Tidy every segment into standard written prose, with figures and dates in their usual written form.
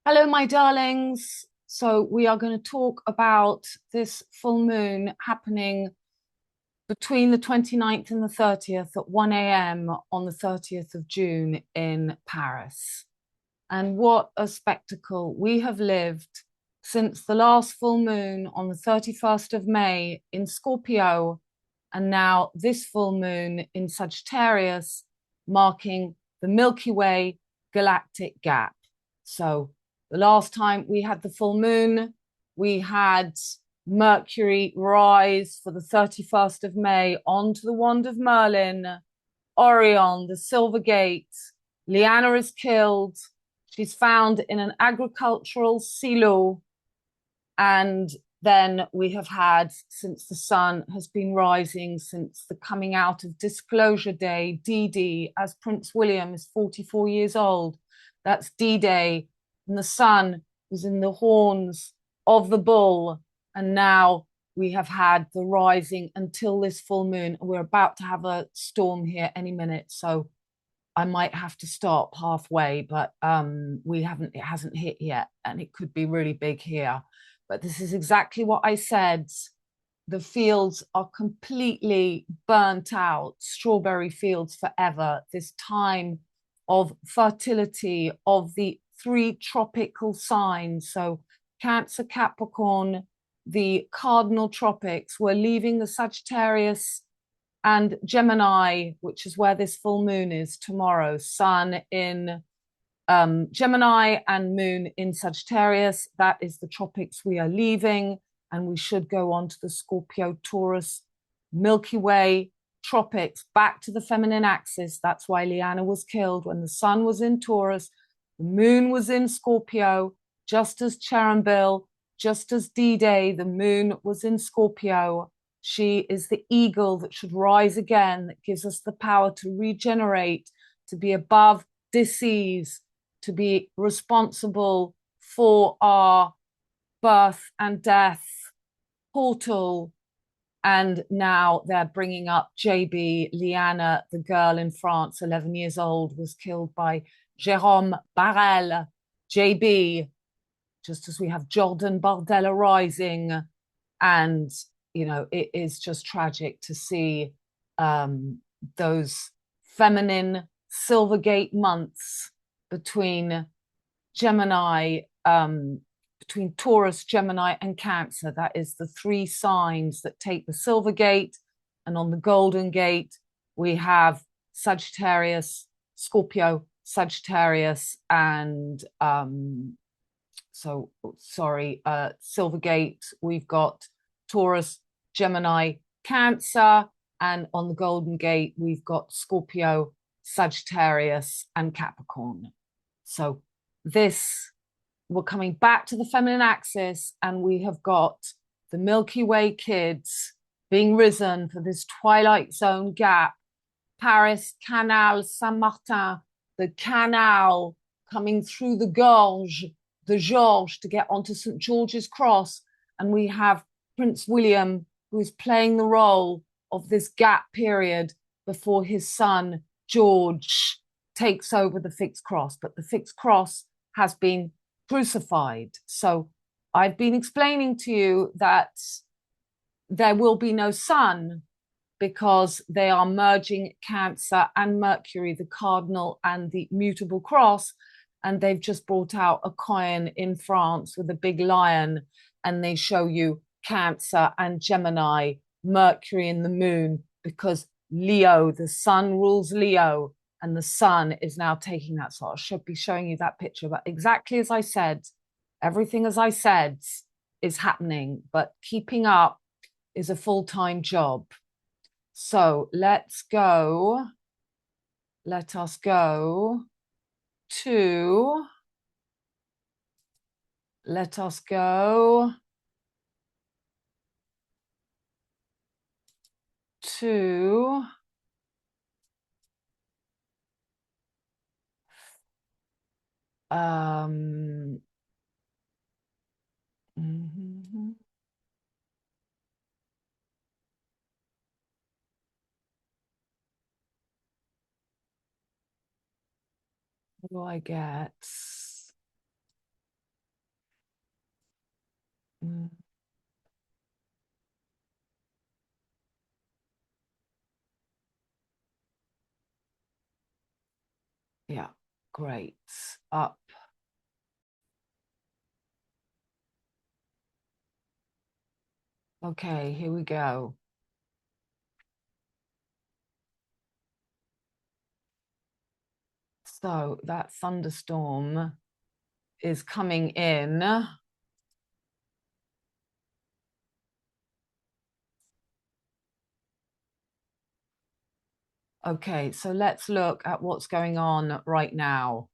Hello, my darlings. So, we are going to talk about this full moon happening between the 29th and the 30th at 1 a.m. on the 30th of June in Paris. And what a spectacle we have lived since the last full moon on the 31st of May in Scorpio, and now this full moon in Sagittarius, marking the Milky Way galactic gap. So, the last time we had the full moon, we had Mercury rise for the 31st of May onto the wand of Merlin, Orion, the Silver Gate. Lyhanna is killed. She's found in an agricultural silo. And then we have had, since the sun has been rising, since the coming out of Disclosure Day, D-Day, as Prince William is 44 years old. That's D-Day. And the sun was in the horns of the bull. And now we have had the rising until this full moon. We're about to have a storm here any minute. So I might have to stop halfway, but it hasn't hit yet. And it could be really big here. But this is exactly what I said. The fields are completely burnt out, strawberry fields forever. This time of fertility of the three tropical signs. So Cancer, Capricorn, the cardinal tropics. We're leaving the Sagittarius and Gemini, which is where this full moon is tomorrow. Sun in Gemini and moon in Sagittarius. That is the tropics we are leaving. And we should go on to the Scorpio, Taurus, Milky Way, tropics, back to the feminine axis. That's why Lyhanna was killed when the sun was in Taurus. The moon was in Scorpio, just as Chernobyl, just as D-Day, the moon was in Scorpio. She is the eagle that should rise again, that gives us the power to regenerate, to be above disease, to be responsible for our birth and death portal. And now they're bringing up JB, Lyhanna, the girl in France, 11 years old, was killed by Jérôme Barrel, JB, just as we have Jordan Bardella rising. And, it is just tragic to see those feminine Silvergate months between Gemini, between Taurus, Gemini, and Cancer. That is the three signs that take the Silver Gate. And on the Golden Gate, we have Sagittarius, Scorpio, Sagittarius, and Silver Gate. We've got Taurus, Gemini, Cancer, and on the Golden Gate, we've got Scorpio, Sagittarius, and Capricorn. So we're coming back to the feminine axis, and we have got the Milky Way kids being risen for this twilight zone gap. Paris, Canal, Saint-Martin, the canal coming through the gorge, the Georges, to get onto St. George's Cross. And we have Prince William, who is playing the role of this gap period before his son, George, takes over the fixed cross. But the fixed cross has been crucified. So I've been explaining to you that there will be no sun because they are merging Cancer and Mercury, the cardinal and the mutable cross. And they've just brought out a coin in France with a big lion, and they show you Cancer and Gemini, Mercury and the moon, because Leo, the sun rules Leo, and the sun is now taking that. So I should be showing you that picture. But exactly as I said, everything as I said is happening, but keeping up is a full-time job. So let us go to what do I get? Mm. Yeah, great. Up. Okay, here we go. So that thunderstorm is coming in. Okay, so let's look at what's going on right now.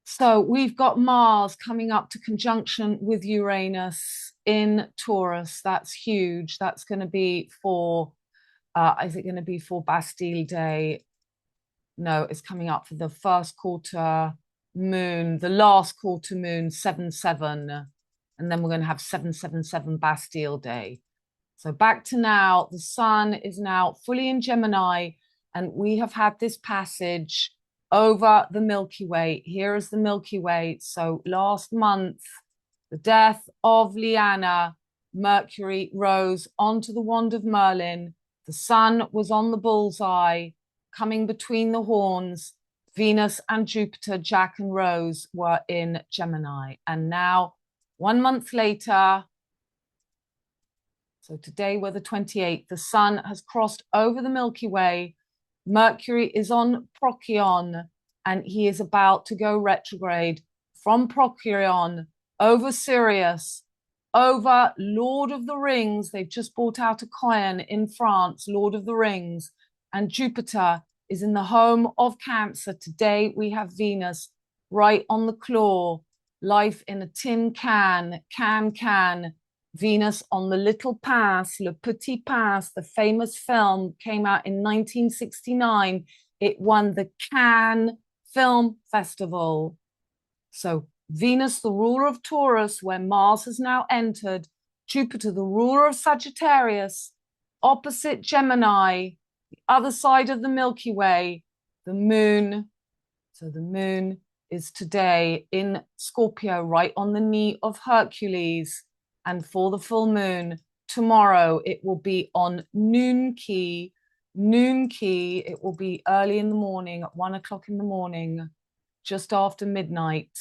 So we've got Mars coming up to conjunction with Uranus in Taurus. That's huge. That's going to be for, is it going to be for Bastille Day? No, it's coming up for the first quarter moon, the last quarter moon, 7/7. And then we're going to have 7/7/7 Bastille Day. So back to now, the sun is now fully in Gemini, and we have had this passage over the Milky Way. Here is the Milky Way. So last month, the death of Lyhanna, Mercury rose onto the wand of Merlin. The sun was on the bullseye, coming between the horns. Venus and Jupiter, Jacques and Rose, were in Gemini. And now, 1 month later, so today we're the 28th, the sun has crossed over the Milky Way. Mercury is on Procyon, and he is about to go retrograde from Procyon over Sirius, over Lord of the Rings. They've just bought out a coin in France, Lord of the Rings. And Jupiter is in the home of Cancer. Today we have Venus right on the claw, life in a tin can. Venus on the Little Pass, Le Petit Pass, the famous film, came out in 1969. It won the Cannes Film Festival. So Venus, the ruler of Taurus, where Mars has now entered, Jupiter, the ruler of Sagittarius, opposite Gemini, the other side of the Milky Way, the moon. So the moon is today in Scorpio, right on the knee of Hercules. And for the full moon, tomorrow, it will be on Noon Key. Noon Key, it will be early in the morning, at 1 o'clock in the morning, just after midnight.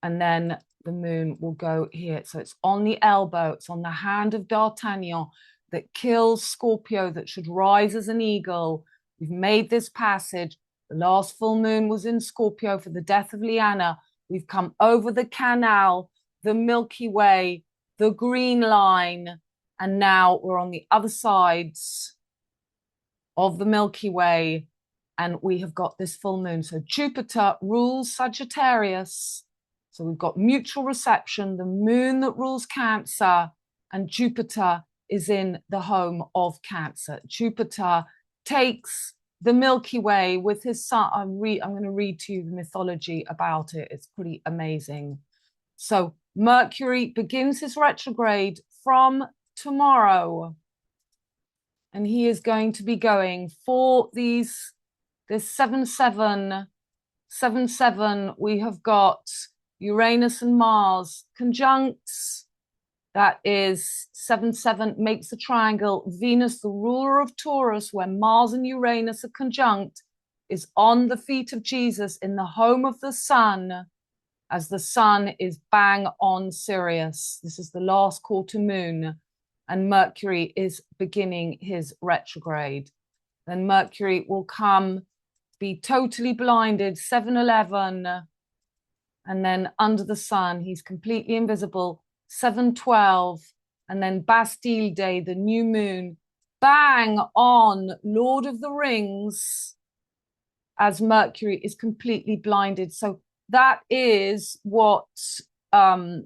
And then the moon will go here. So it's on the elbow, it's on the hand of D'Artagnan that kills Scorpio, that should rise as an eagle. We've made this passage. The last full moon was in Scorpio for the death of Lyhanna. We've come over the canal, the Milky Way, the green line, and now we're on the other sides of the Milky Way, and we have got this full moon. So Jupiter rules Sagittarius. So we've got mutual reception, the moon that rules Cancer, and Jupiter is in the home of Cancer. Jupiter takes the Milky Way with his sun. I'm going to read to you the mythology about it. It's pretty amazing. So Mercury begins his retrograde from tomorrow, and he is going to be going for this 7/7. We have got Uranus and Mars conjuncts. That is 7/7 makes a triangle. Venus, the ruler of Taurus, where Mars and Uranus are conjunct, is on the feet of Jesus in the home of the sun, as the sun is bang on Sirius. This is the last quarter moon, and Mercury is beginning his retrograde. Then Mercury will come, be totally blinded, 7/11, and then under the sun, he's completely invisible, 7/12, and then Bastille Day, the new moon, bang on Lord of the Rings, as Mercury is completely blinded. So that is what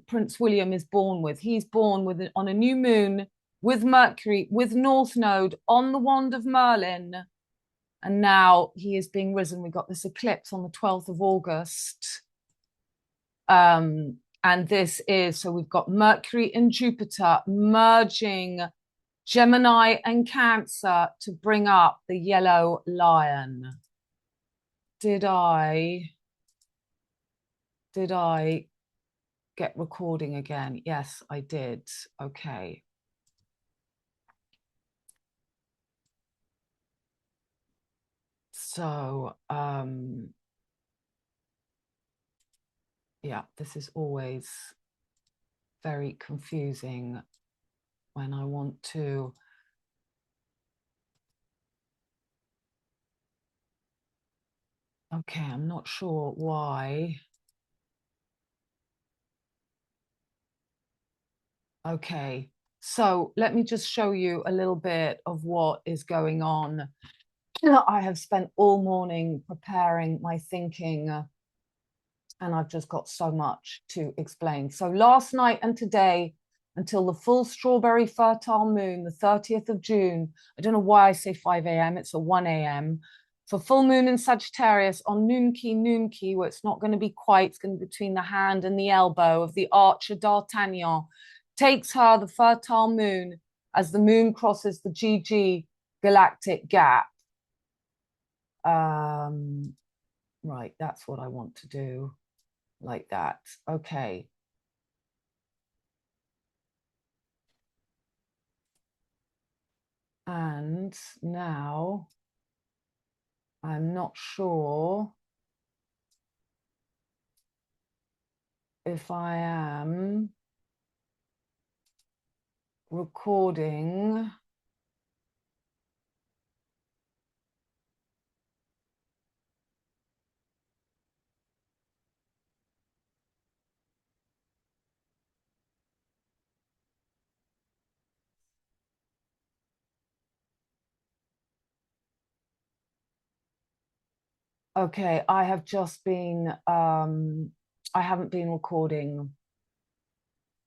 Prince William is born with. He's born with on a new moon, with Mercury, with North Node on the wand of Merlin. And now he is being risen. We got this eclipse on the 12th of August. And this is, so we've got Mercury and Jupiter merging Gemini and Cancer to bring up the yellow lion. Did I get recording again. Yes, I did. Okay. So, yeah, this is always very confusing when I want to okay, I'm not sure why. Okay, so let me just show you a little bit of what is going on. I have spent all morning preparing my thinking, and I've just got so much to explain. So last night and today, until the full strawberry fertile moon, the 30th of June, I don't know why I say 5 a.m., it's a 1 a.m., for full moon in Sagittarius on Noon Key, where it's not going to be quite, it's going to be between the hand and the elbow of the archer D'Artagnan, takes her, the fertile moon, as the moon crosses the GG Galactic Gap. Right, that's what I want to do, like that. Okay. And now I'm not sure if I am recording. Okay, I have just been, I haven't been recording.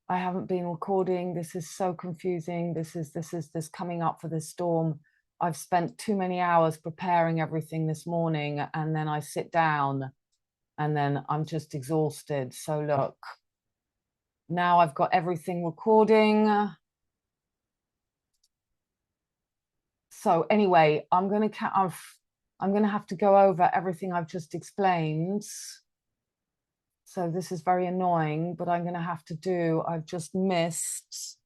I haven't been recording. This is so confusing. This is coming up for this storm. I've spent too many hours preparing everything this morning, and then I sit down and then I'm just exhausted. So look, now I've got everything recording. So anyway, I'm gonna have to go over everything I've just explained. So this is very annoying, but I'm gonna have to do, I've just missed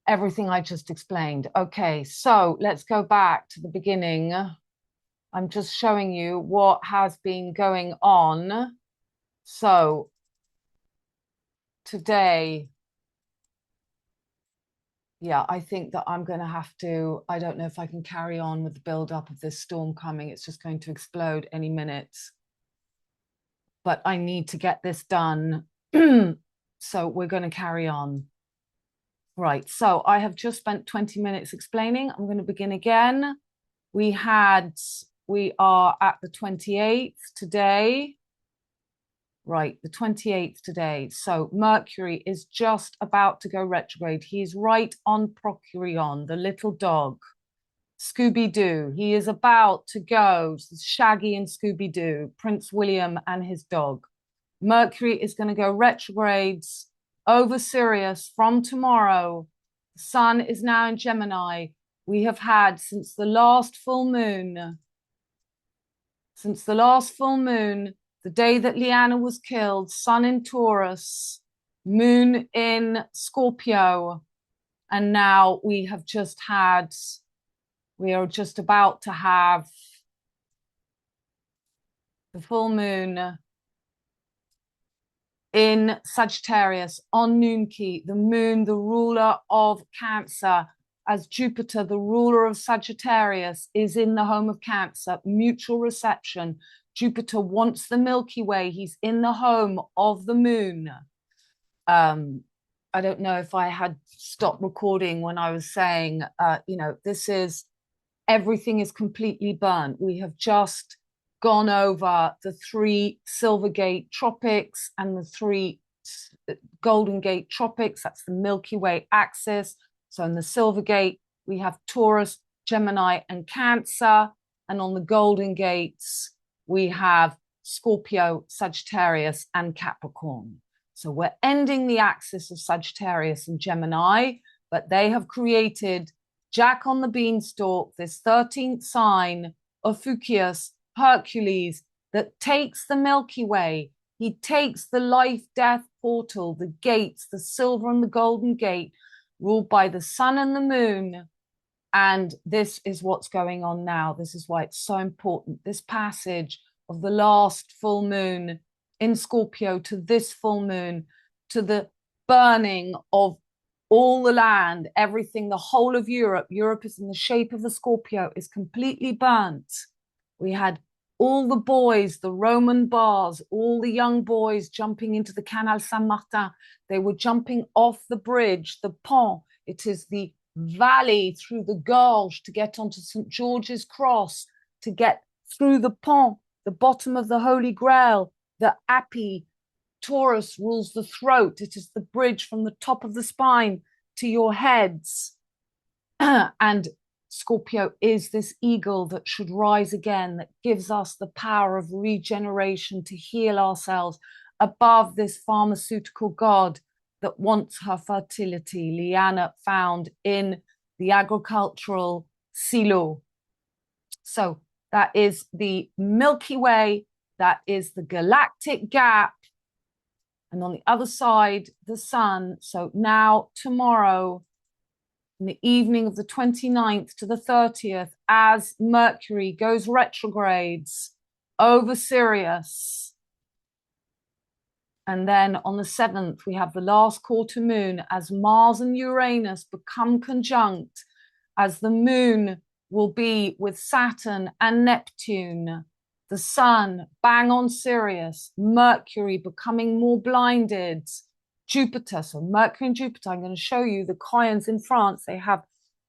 everything I just explained. Okay, so let's go back to the beginning. I'm just showing you what has been going on. So today, yeah, I think that I'm going to have to, I don't know if I can carry on with the build-up of this storm coming. It's just going to explode any minute. But I need to get this done. So we're going to carry on. Right, so I have just spent 20 minutes explaining. I'm going to begin again. We are at the 28th today. Right, the 28th today. So Mercury is just about to go retrograde. He's right on Procurion, the little dog. Scooby-Doo. He is about to go. Shaggy and Scooby-Doo, Prince William and his dog. Mercury is going to go retrogrades over Sirius from tomorrow. The sun is now in Gemini. We have had since the last full moon, the day that Lyhanna was killed, sun in Taurus, moon in Scorpio, and now we are just about to have the full moon in Sagittarius on Noon Key, the moon, the ruler of Cancer, as Jupiter, the ruler of Sagittarius, is in the home of Cancer, mutual reception. Jupiter wants the Milky Way. He's in the home of the moon. I don't know if I had stopped recording when I was saying, everything is completely burnt. We have just gone over the 3 Silver Gate tropics and the 3 Golden Gate tropics. That's the Milky Way axis. So in the Silver Gate, we have Taurus, Gemini, and Cancer. And on the Golden Gates, we have Scorpio, Sagittarius, and Capricorn. So we're ending the axis of Sagittarius and Gemini, but they have created Jacques on the beanstalk, this 13th sign of Fucius, Hercules, that takes the Milky Way He takes the life-death portal, the gates, the silver and the golden gate, ruled by the sun and the moon. And this is what's going on now. This is why it's so important. This passage of the last full moon in Scorpio to this full moon, to the burning of all the land, everything, the whole of Europe. Europe is in the shape of the Scorpio, is completely burnt. We had all the boys, the Roman bars, all the young boys jumping into the Canal Saint-Martin. They were jumping off the bridge, the pont. It is the valley through the gorge to get onto St. George's Cross, to get through the pont, the bottom of the Holy Grail, the Api. Taurus rules the throat. It is the bridge from the top of the spine to your heads. And Scorpio is this eagle that should rise again, that gives us the power of regeneration to heal ourselves above this pharmaceutical god that wants her fertility. Lyhanna found in the agricultural silo. So that is the Milky Way, that is the galactic gap. And on the other side, the sun. So now, tomorrow, in the evening of the 29th to the 30th, as Mercury goes retrogrades over Sirius. And then on the 7th, we have the last quarter moon as Mars and Uranus become conjunct, as the moon will be with Saturn and Neptune. The sun, bang on Sirius, Mercury becoming more blinded, Jupiter, so Mercury and Jupiter. I'm going to show you the coins in France. They have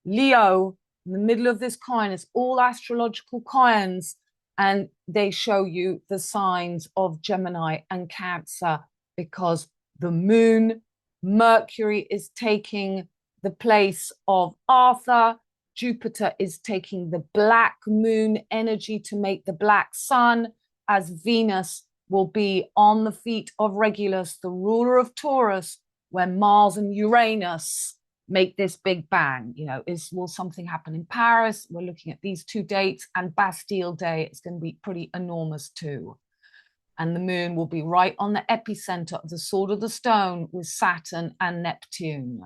Leo in the middle of this coin. It's all astrological coins, and they show you the signs of Gemini and Cancer, because the moon, Mercury, is taking the place of Arthur. Jupiter is taking the black moon energy to make the black sun, as Venus will be on the feet of Regulus, the ruler of Taurus, when Mars and Uranus make this big bang. You know, will something happen in Paris? We're looking at these two dates, and Bastille Day, it's going to be pretty enormous too. And the moon will be right on the epicenter of the Sword of the Stone with Saturn and Neptune.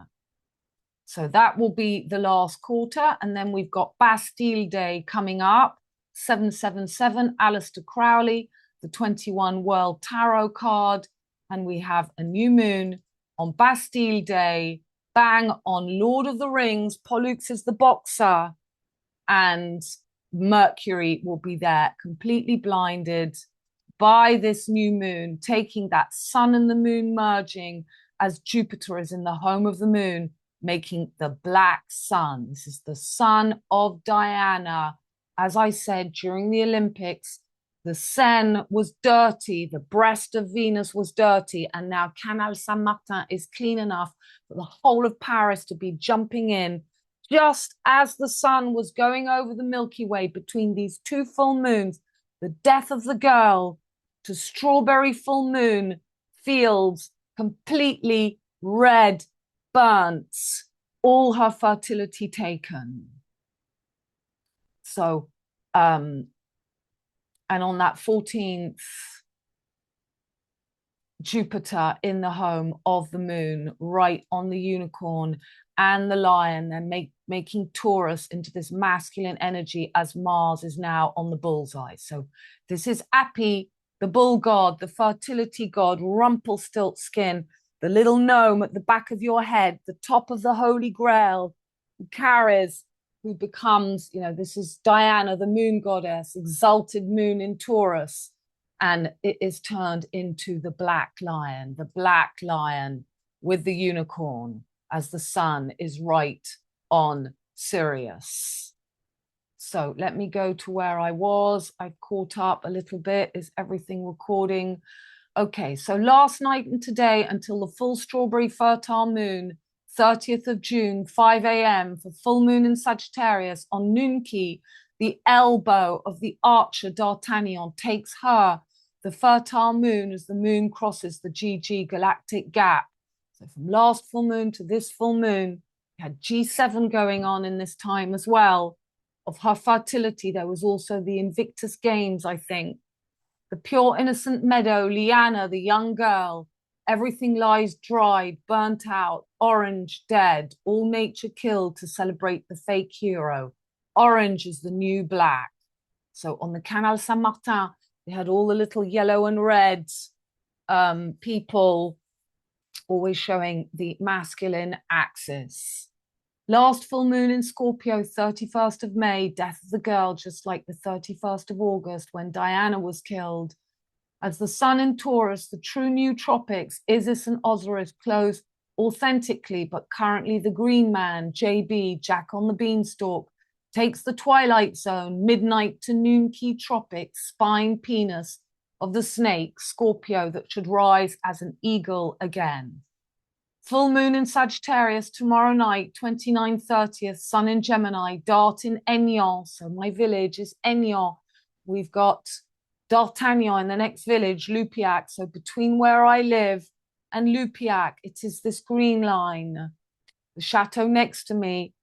So that will be the last quarter. And then we've got Bastille Day coming up, 777, Aleister Crowley, the 21 World Tarot card. And we have a new moon on Bastille Day, bang on Lord of the Rings. Pollux is the boxer. And Mercury will be there, completely blinded by this new moon, taking that sun and the moon merging, as Jupiter is in the home of the moon, making the black sun. This is the sun of Diana. As I said, during the Olympics, the Seine was dirty, the breast of Venus was dirty, and now Canal Saint-Martin is clean enough for the whole of Paris to be jumping in, just as the sun was going over the Milky Way between these two full moons, the death of the girl, to strawberry full moon, fields completely red, burnt, all her fertility taken. So, and on that 14th, Jupiter in the home of the moon, right on the unicorn and the lion, and making Taurus into this masculine energy, as Mars is now on the bullseye. So this is Api, the bull god, the fertility god, Rumpelstiltskin, the little gnome at the back of your head, the top of the Holy Grail, who carries, who becomes, you know, this is Diana, the moon goddess, exalted moon in Taurus, and it is turned into the black lion with the unicorn, as the sun is right on Sirius. So let me go to where I was. I've caught up a little bit. Is everything recording? Okay, so last night and today until the full strawberry fertile moon, 30th of June, 5 a.m. for full moon in Sagittarius on Noon Key, the elbow of the archer D'Artagnan takes her, the fertile moon, as the moon crosses the GG Galactic Gap. So from last full moon to this full moon, we had G7 going on in this time as well, of her fertility. There was also the Invictus Games, I think. The pure innocent Meadow Lyhanna, the young girl. Everything lies dried, burnt out, orange, dead, all nature killed to celebrate the fake hero. Orange is the new black. So on the Canal Saint-Martin, they had all the little yellow and red people always showing the masculine axis. Last full moon in Scorpio, 31st of May, death of the girl, just like the 31st of August when Diana was killed. As the sun in Taurus, the true new tropics, Isis and Osiris, close authentically, but currently the green man, JB, Jack on the Beanstalk, takes the twilight zone, midnight to Noon Key Tropics, spine penis of the snake, Scorpio, that should rise as an eagle again. Full moon in Sagittarius tomorrow night, 29/30th, sun in Gemini, Dart in Aignan. So my village is Aignan. We've got D'Artagnan in the next village, Lupiac. So between where I live and Lupiac, it is this green line. The chateau next to me,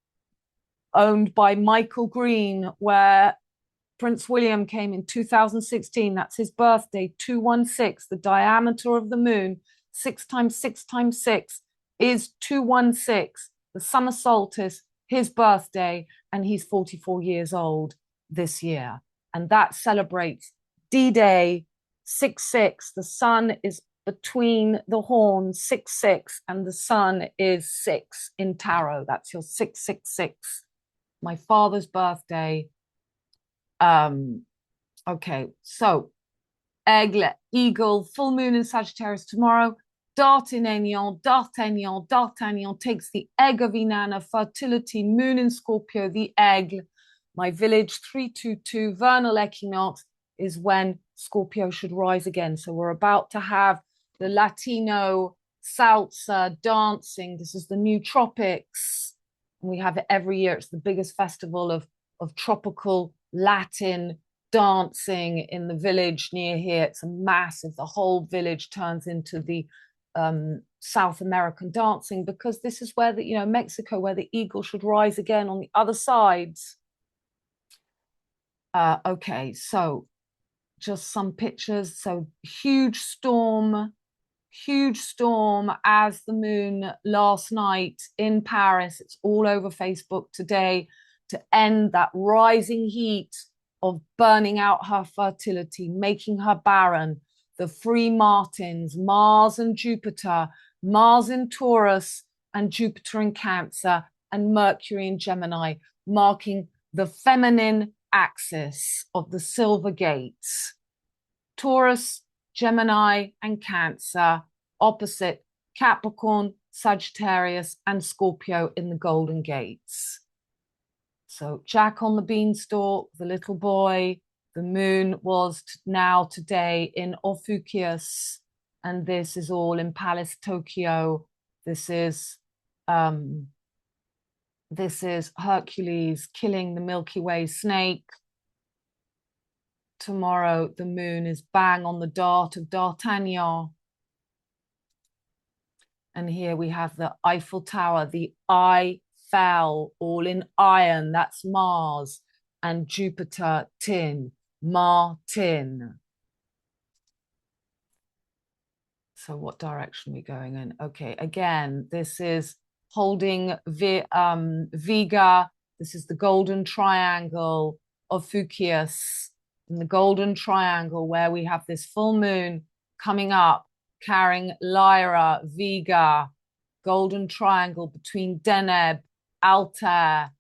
owned by Michael Green, where Prince William came in 2016. That's his birthday, 216. The diameter of the moon, 6 times 6 times 6, is 216. The summer solstice, his birthday, and he's 44 years old this year. And that celebrates D-Day, 6-6. The sun is between the horns, 6-6, and the sun is 6 in tarot. That's your 666. My father's birthday. Okay, so AigLe, eagle, full moon in Sagittarius tomorrow. Dart in Aignan, D'Artagnan, D'Artagnan takes the Aig of Inanna, fertility, moon in Scorpio, the AigLe. My village, 322, vernal equinox is when Scorpio should rise again. So we're about to have the Latino salsa dancing. This is the new tropics. And we have it every year. It's the biggest festival of tropical Latin dancing in the village near here. It's a massive, the whole village turns into the South American dancing, because this is where the, Mexico, where the eagle should rise again on the other sides. Okay, so just some pictures. So huge storm as the moon last night in Paris. It's all over Facebook today to end that rising heat of burning out her fertility, making her barren. The three Martins, Mars and Jupiter, Mars in Taurus and Jupiter in Cancer, and Mercury in Gemini, marking the feminine axis of the silver gates. Taurus, Gemini, and Cancer, opposite Capricorn, Sagittarius, and Scorpio in the golden gates. So Jack on the Beanstalk, the little boy, the moon was now today in Ophiuchus, and this is all in Palace, Tokyo. This is Hercules killing the Milky Way snake. Tomorrow, the moon is bang on the dart of D'Artagnan. And here we have the Eiffel Tower, the eye fell, all in iron. That's Mars. And Jupiter, tin, Martin. So what direction are we going in? Okay, again, this is holding Vega. This is the golden triangle of Fucius. In the golden triangle where we have this full moon coming up, carrying Lyra, Vega, golden triangle between Deneb, Altair,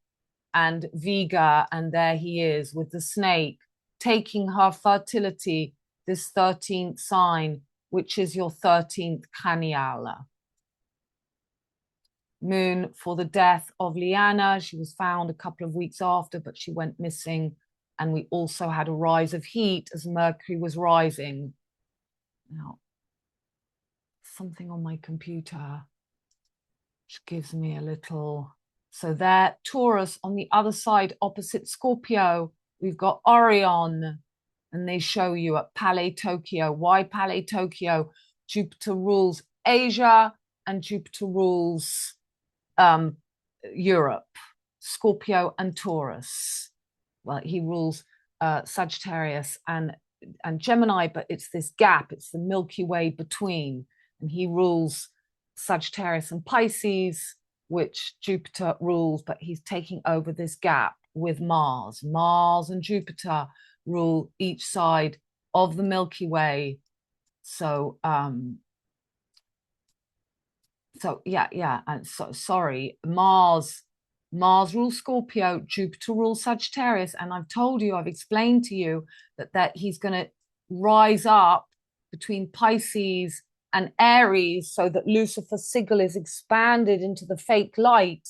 and Vega, and there he is with the snake, taking her fertility, this 13th sign, which is your 13th Kaniala. Moon for the death of Lyhanna. She was found a couple of weeks after, but she went missing. And we also had a rise of heat as Mercury was rising. Now, something on my computer which gives me a little... So there, Taurus on the other side, opposite Scorpio, we've got Orion, and they show you at Palais Tokyo. Why Palais Tokyo? Jupiter rules Asia and Jupiter rules Europe, Scorpio and Taurus. Well, he rules Sagittarius and and Gemini, but it's this gap, it's the Milky Way between. And he rules Sagittarius and Pisces, which Jupiter rules, but he's taking over this gap with Mars. Mars and Jupiter rule each side of the Milky Way. So and so sorry, Mars rules Scorpio, Jupiter rules Sagittarius, and I've told you, I've explained to you that he's going to rise up between Pisces and Aries, so that Lucifer's sigil is expanded into the fake light,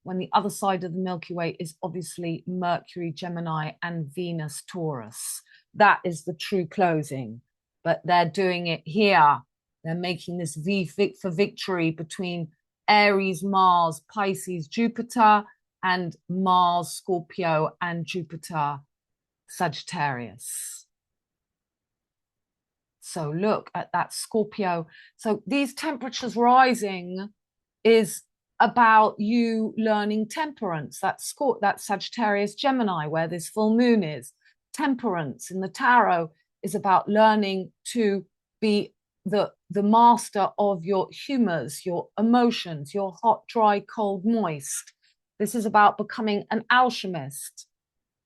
when the other side of the Milky Way is obviously Mercury, Gemini, and Venus, Taurus. That is the true closing, but they're doing it here. They're making this V for victory between Aries, Mars, Pisces, Jupiter, and Mars, Scorpio, and Jupiter, Sagittarius. So look at that Scorpio. So these temperatures rising is about you learning temperance. That's Sagittarius, Gemini, where this full moon is. Temperance in the tarot is about learning to be the master of your humors, your emotions, your hot, dry, cold, moist. This is about becoming an alchemist.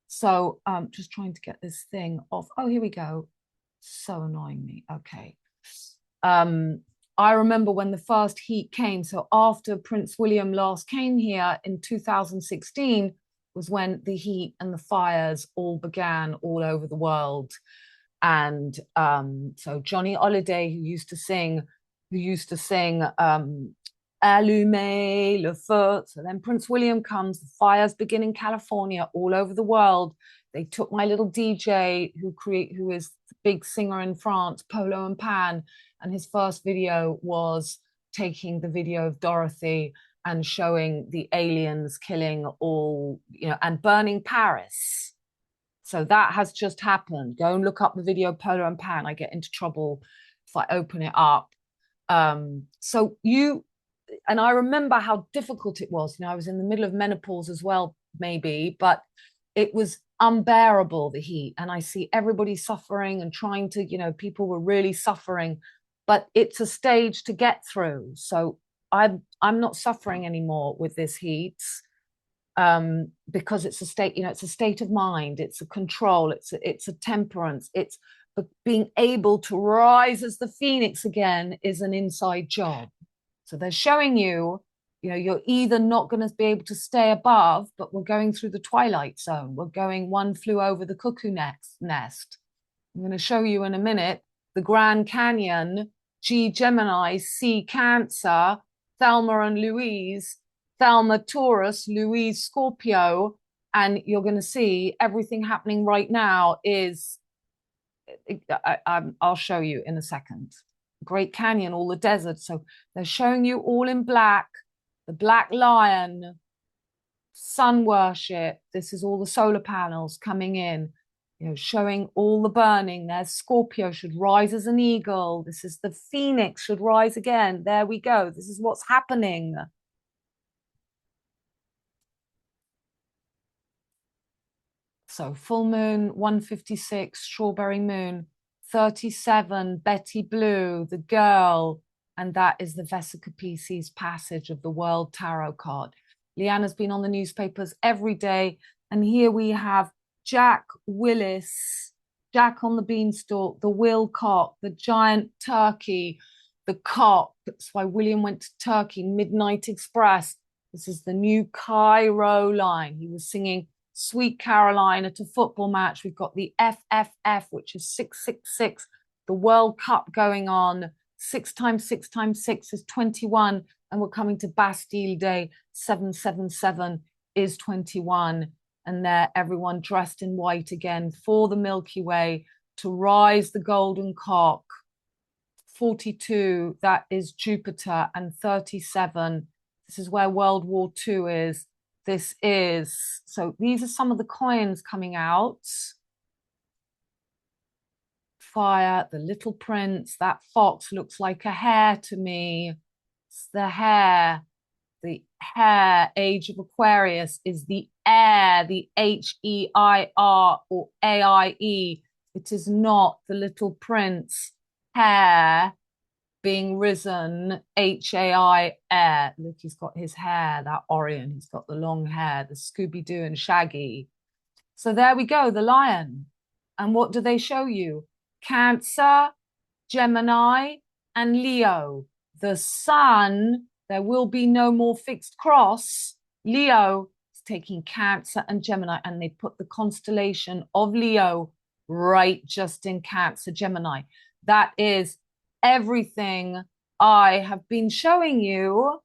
So just trying to get this thing off. Oh, here we go. So annoying me. Okay. I remember when the first heat came. So after Prince William last came here in 2016 was when the heat and the fires all began all over the world. And so Johnny Holiday, who used to sing Allumez le feu. So then Prince William comes, the fires begin in California, all over the world. They took my little DJ who is the big singer in France, Polo and Pan, and his first video was taking the video of Dorothy and showing the aliens killing all, and burning Paris. So that has just happened. Go and look up the video Polo and Pan. I get into trouble if I open it up. And I remember how difficult it was. I was in the middle of menopause as well, maybe, but it was unbearable, the heat. And I see everybody suffering and trying to, people were really suffering, but it's a stage to get through. So I'm not suffering anymore with this heat. Because it's a state, it's a state of mind, it's a control, it's a temperance, it's being able to rise as the phoenix again is an inside job. So they're showing you, you're either not going to be able to stay above, but we're going through the twilight zone. We're going one flew over the cuckoo nest. I'm going to show you in a minute the Grand Canyon, G Gemini, C Cancer, Thelma and Louise, Thelma Taurus, Louise Scorpio, and you're going to see everything happening right now is, I'll show you in a second. Great Canyon, all the desert. So they're showing you all in black, the black lion, sun worship. This is all the solar panels coming in, showing all the burning. There's Scorpio should rise as an eagle. This is the phoenix should rise again. There we go. This is what's happening. So full moon, 156, strawberry moon, 37, Betty Blue, the girl, and that is the Vesica Pisces passage of the World Tarot card. Leanna's been on the newspapers every day, and here we have Jacques Willis, Jack on the Beanstalk, the Wilcock, the giant turkey, the cock. That's why William went to Turkey, Midnight Express. This is the new Cairo line. He was singing Sweet Caroline at a football match. We've got the FFF, which is 666, the World Cup going on. 6 times 6 times 6 is 21, and we're coming to Bastille Day. 777 is 21, and there everyone dressed in white again for the Milky Way to rise the golden cock. 42, that is Jupiter, and 37, this is where World War II is. This is, so these are some of the coins coming out. Fire, the Little Prince, that fox looks like a hare to me. It's the hare. The hare, Age of Aquarius, is the air, the HEIR or AIE. It is not the little prince hair being risen, H-A-I, air. Look, he's got his hair, that Orion. He's got the long hair, the Scooby-Doo and Shaggy. So there we go, the lion. And what do they show you? Cancer, Gemini, and Leo. The sun, there will be no more fixed cross. Leo is taking Cancer and Gemini, and they put the constellation of Leo right just in Cancer, Gemini. That is everything I have been showing you.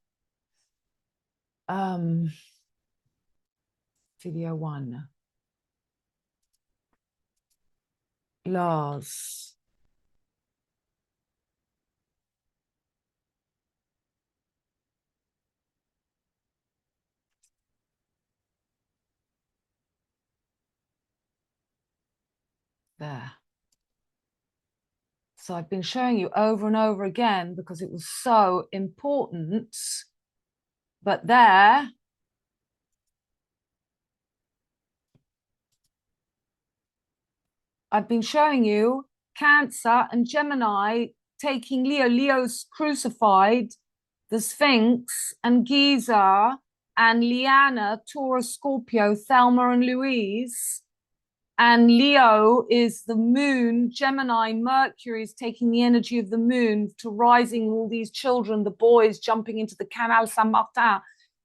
Video 1. Lars. There. So I've been showing you over and over again because it was so important. But there, I've been showing you Cancer and Gemini taking Leo. Leo's crucified, the Sphinx and Giza and Lyhanna, Taurus, Scorpio, Thelma and Louise. And Leo is the moon. Gemini, Mercury is taking the energy of the moon to rising all these children, the boys jumping into the Canal Saint-Martin.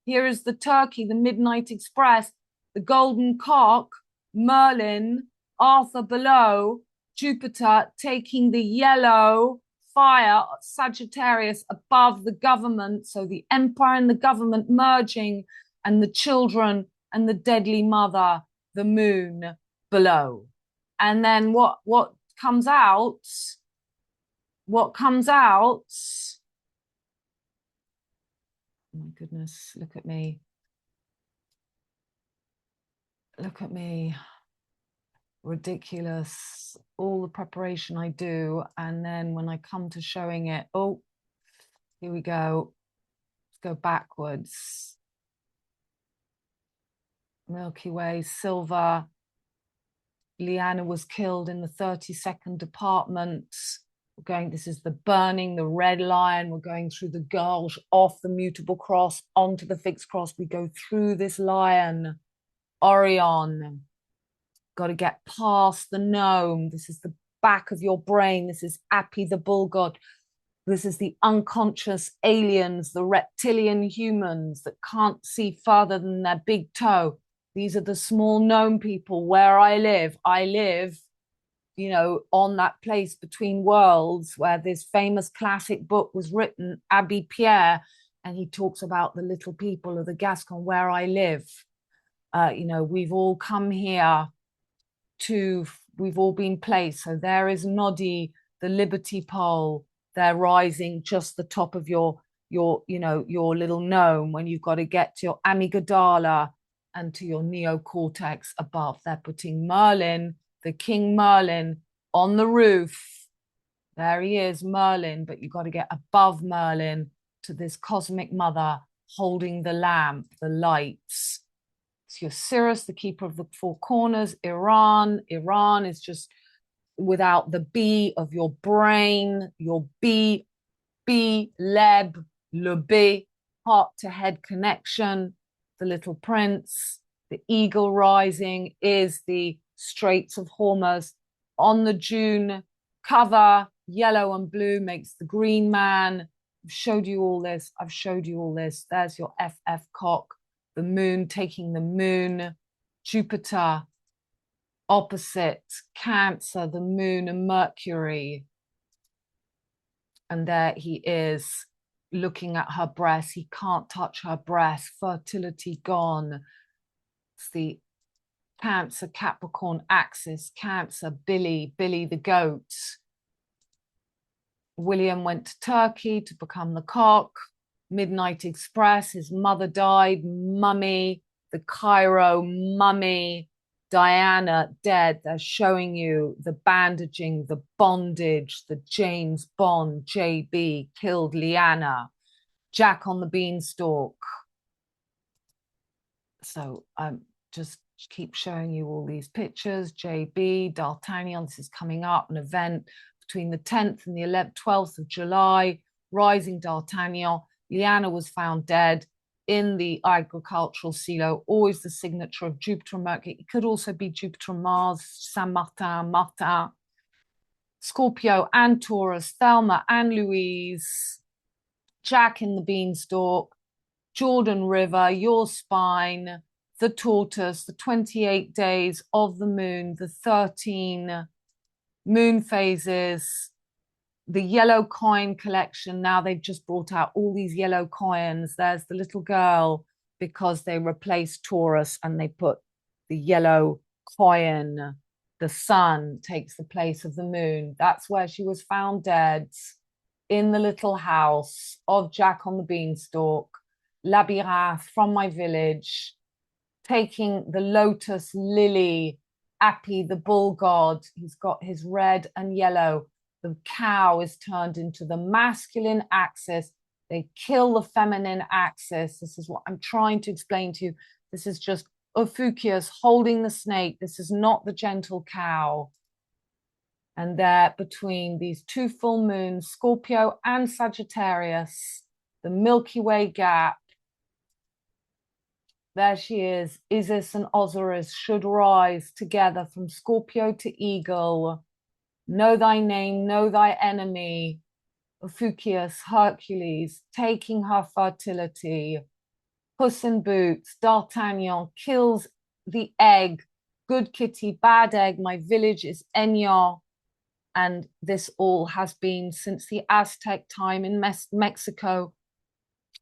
Here is the turkey, the Midnight Express, the golden cock, Merlin, Arthur below, Jupiter taking the yellow fire, Sagittarius above the government. So the empire and the government merging, and the children and the deadly mother, the moon, below. And then what comes out, oh my goodness, look at me, ridiculous, all the preparation I do, and then when I come to showing it, oh, here we go, let's go backwards. Milky Way, silver. Lyhanna was killed in the 32nd department. We're going, this is the burning, the red lion. We're going through the gulch, off the mutable cross, onto the fixed cross. We go through this lion, Orion. Got to get past the gnome. This is the back of your brain. This is Appy, the bull god. This is the unconscious aliens, the reptilian humans that can't see further than their big toe. These are the small gnome people where I live. I live, you know, on that place between worlds where this famous classic book was written, Abbé Pierre, and he talks about the little people of the Gascon where I live. You know, we've all come here we've all been placed. So there is Noddy, the Liberty Pole. They're rising just the top of your little gnome when you've got to get to your amygdala and to your neocortex above. They're putting Merlin, the King Merlin, on the roof. There he is, Merlin, but you've got to get above Merlin to this cosmic mother holding the lamp, the lights. It's Osiris, the keeper of the four corners. Iran is just without the B of your brain, your B, leb, le B, heart to head connection. The Little Prince, the eagle rising is the Straits of Hormuz. On the June cover, yellow and blue makes the green man. I've showed you all this. There's your FF cock, the moon taking the moon, Jupiter, opposite Cancer, the moon and Mercury. And there he is, looking at her breast. He can't touch her breast. Fertility gone. It's the Cancer Capricorn axis. Cancer, Billy the goat. William went to Turkey to become the cock. Midnight Express, his mother died. Mummy, the Cairo mummy. Diana dead. They're showing you the bandaging, the bondage, the James Bond, JB, killed Lyhanna. Jack on the beanstalk. So just keep showing you all these pictures. JB, D'Artagnan, this is coming up, an event between the 10th and the 11th, 12th of July, rising D'Artagnan. Lyhanna was found dead in the agricultural silo, always the signature of Jupiter and Mercury. It could also be Jupiter and Mars, Saint Martin, Martin, Scorpio and Taurus, Thelma and Louise, Jacques in the beanstalk, Jordan River, your spine, the tortoise, the 28 days of the moon, the 13 moon phases, the yellow coin collection. Now they've just brought out all these yellow coins. There's the little girl, because they replaced Taurus and they put the yellow coin. The sun takes the place of the moon. That's where she was found dead, in the little house of Jacques on the beanstalk. Labyrinth from my village, taking the lotus lily, Api, the bull god. He's got his red and yellow. The cow is turned into the masculine axis. They kill the feminine axis. This is what I'm trying to explain to you. This is just Ophiuchus holding the snake. This is not the gentle cow. And there, between these two full moons, Scorpio and Sagittarius, the Milky Way gap, there she is. Isis and Osiris should rise together from Scorpio to EGLE. Know thy name, know thy enemy. Ophiuchus, Hercules, taking her fertility. Puss in Boots, D'Artagnan kills the egg. Good kitty, bad egg. My village is Aignan. And this all has been since the Aztec time in Mexico.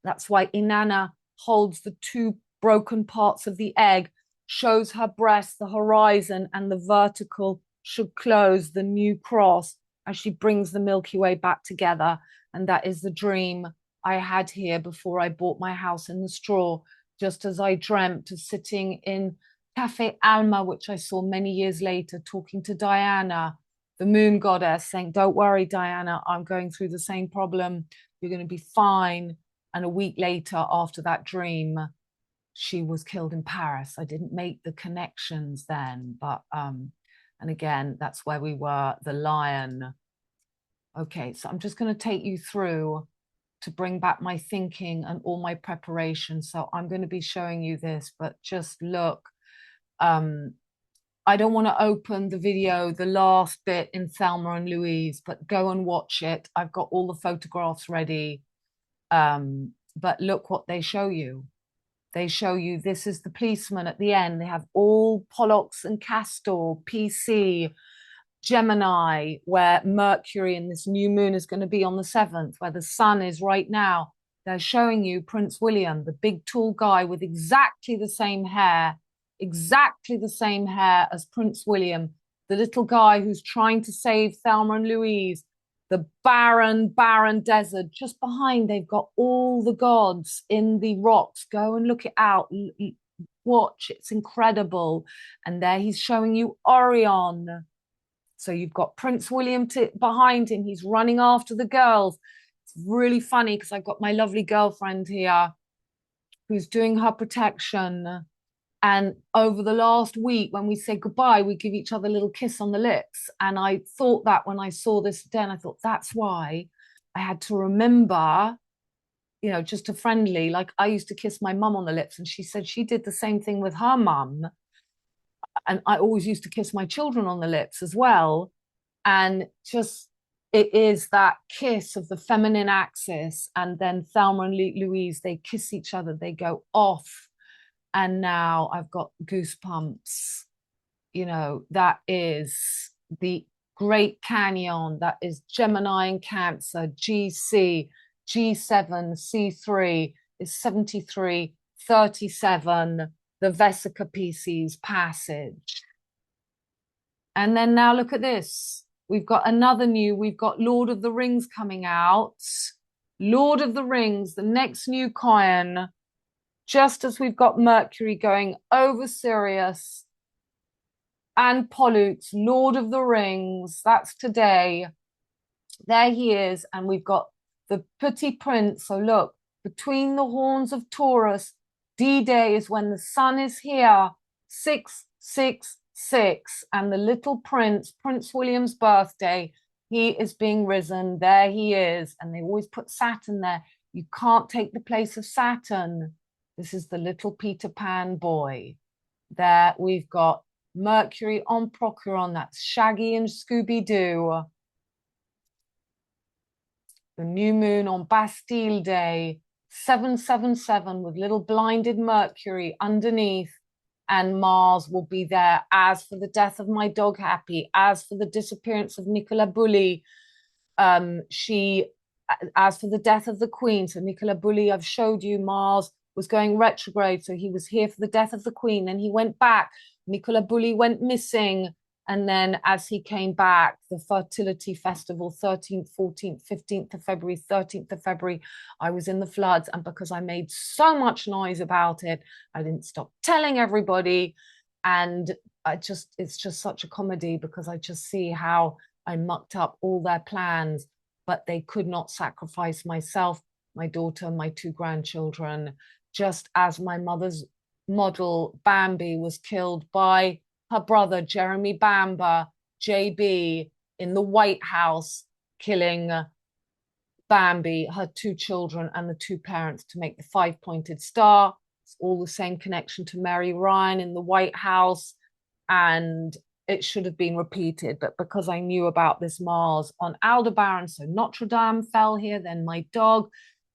That's why Inanna holds the two broken parts of the egg, shows her breast, the horizon, and the vertical should close, the new cross, as she brings the Milky Way back together. And that is the dream I had here before I bought my house in the straw, just as I dreamt of sitting in Cafe Alma, which I saw many years later, talking to Diana, the moon goddess, saying, don't worry, Diana, I'm going through the same problem. You're going to be fine. And a week later, after that dream, she was killed in Paris. I didn't make the connections then, but, and again, that's where we were, the lion. Okay, so I'm just going to take you through to bring back my thinking and all my preparation. So I'm going to be showing you this, but just look. I don't want to open the video, the last bit in Thelma and Louise, but go and watch it. I've got all the photographs ready. But look what they show you. They show you, this is the policeman at the end. They have all Pollux and Castor, PC, Gemini, where Mercury and this new moon is going to be on the 7th, where the sun is right now. They're showing you Prince William, the big tall guy with exactly the same hair as Prince William, the little guy who's trying to save Thelma and Louise, the barren desert. Just behind, they've got all the gods in the rocks. Go and look it out. Watch, it's incredible. And there he's showing you Orion. So you've got Prince William behind him. He's running after the girls. It's really funny because I've got my lovely girlfriend here who's doing her protection. And over the last week, when we say goodbye, we give each other a little kiss on the lips. And I thought that when I saw this den, I thought that's why I had to remember, you know, just a friendly, like I used to kiss my mum on the lips, and she said she did the same thing with her mum. And I always used to kiss my children on the lips as well. And just, it is that kiss of the feminine axis. And then Thelma and Louise, they kiss each other, they go off. And now I've got goosebumps. You know, that is the Great Canyon. That is Gemini and Cancer, GC, G7, C3 is 73, 37, the Vesica Pisces passage. And then now look at this. We've got another new, we've got Lord of the Rings coming out. Lord of the Rings, the next new coin. Just as we've got Mercury going over Sirius and Pollux, Lord of the Rings, that's today. There he is. And we've got the Petit Prince. So look, between the horns of Taurus, D-Day is when the sun is here. 666. And the little prince, Prince William's birthday, he is being risen. There he is. And they always put Saturn there. You can't take the place of Saturn. This is the little Peter Pan boy. There we've got Mercury on Procyon. That's Shaggy and Scooby-Doo. The new moon on Bastille Day, 777, with little blinded Mercury underneath, and Mars will be there. As for the death of my dog Happy, as for the disappearance of Nicola Bully, as for the death of the Queen, so Nicola Bully, I've showed you, Mars was going retrograde, so he was here for the death of the Queen, then he went back, Nicola Bully went missing, and then as he came back, the fertility festival, 13th, 14th, 15th of February, 13th of February, I was in the floods. And because I made so much noise about it, I didn't stop telling everybody. And it's just such a comedy, because I just see how I mucked up all their plans, but they could not sacrifice myself, my daughter, my 2 grandchildren, just as my mother's model, Bambi, was killed by her brother, Jeremy Bamber, JB, in the White House, killing Bambi, her 2 children, and the 2 parents to make the 5-pointed star. It's all the same connection to Mary Ryan in the White House, and it should have been repeated. But because I knew about this Mars on Aldebaran, so Notre Dame fell here, then my dog,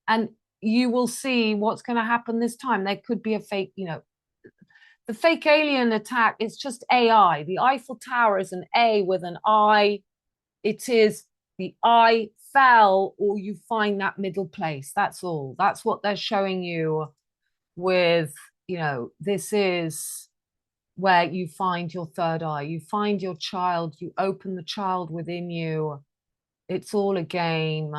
and you will see what's going to happen this time. There could be a fake, the fake alien attack is just AI. The Eiffel Tower is an A with an I. It is the I fell, or you find that middle place. That's all. That's what they're showing you with, this is where you find your third eye. You find your child. You open the child within you. It's all a game.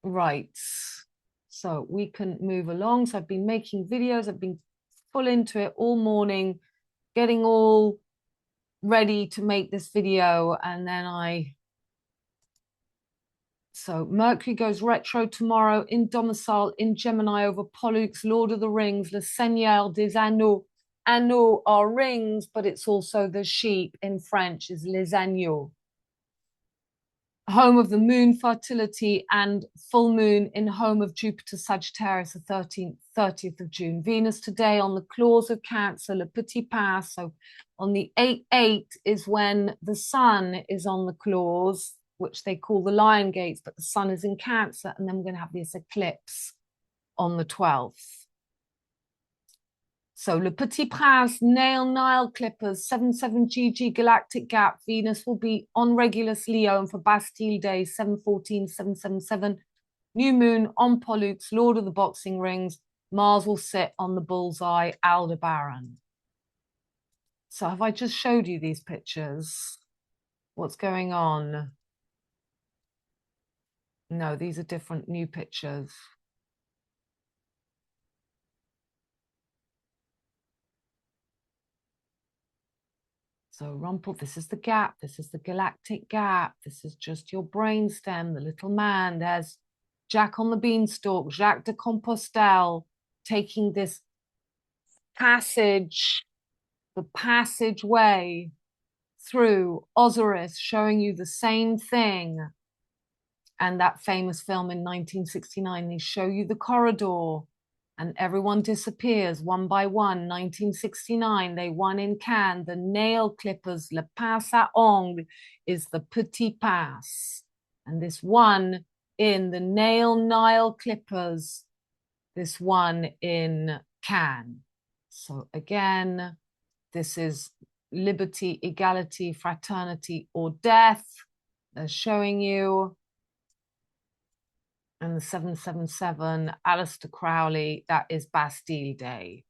Right. So we can move along. So I've been making videos. I've been full into it all morning, getting all ready to make this video. And then so Mercury goes retro tomorrow in domicile in Gemini over Pollux, Lord of the Rings, Le Seigneur des Anneaux. Anneaux are rings, but it's also the sheep in French is les agneaux. Home of the moon, fertility, and full moon in home of Jupiter, Sagittarius, the 30th of June. Venus today on the claws of Cancer, le petit pas. So on the 8-8 is when the sun is on the claws, which they call the lion gates, but the sun is in Cancer. And then we're going to have this eclipse on the 12th. So Le Petit Prince, Nile Clippers, 77 GG Galactic Gap. Venus will be on Regulus Leo, and for Bastille Day, 714, 777. New moon on Pollux, Lord of the Boxing Rings. Mars will sit on the bullseye, Aldebaran. So have I just showed you these pictures? What's going on? No, these are different new pictures. So Rumpel, this is the gap. This is the galactic gap. This is just your brainstem, the little man. There's Jacques on the beanstalk, Jacques de Compostelle, taking this passage, the passageway through Osiris, showing you the same thing. And that famous film in 1969, they show you the corridor and everyone disappears one by one. 1969, they won in Cannes. The nail clippers, le pince à ongles, is the petit pince. And this one in the nail clippers, this one in Cannes. So again, this is liberty, equality, fraternity, or death. They're showing you. And the 777, Aleister Crowley, that is Bastille Day.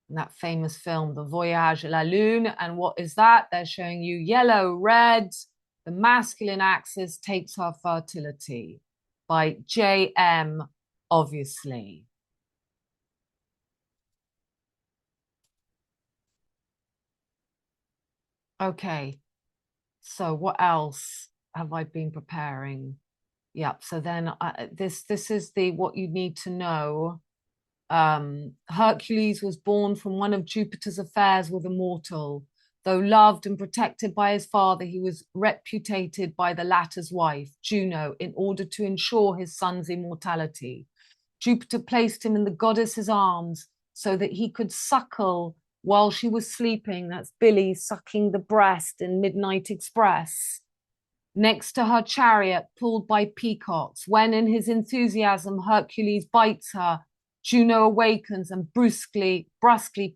And that famous film, The Voyage à la Lune. And what is that? They're showing you yellow, red. The masculine axis takes her fertility by J.M., obviously. Okay, so what else have I been preparing? Yep. So then this is the what you need to know. Hercules was born from one of Jupiter's affairs with a mortal. Though loved and protected by his father, he was repudiated by the latter's wife, Juno, in order to ensure his son's immortality. Jupiter placed him in the goddess's arms so that he could suckle while she was sleeping. That's Billy sucking the breast in Midnight Express. Next to her chariot, pulled by peacocks. When in his enthusiasm Hercules bites her, Juno awakens and brusquely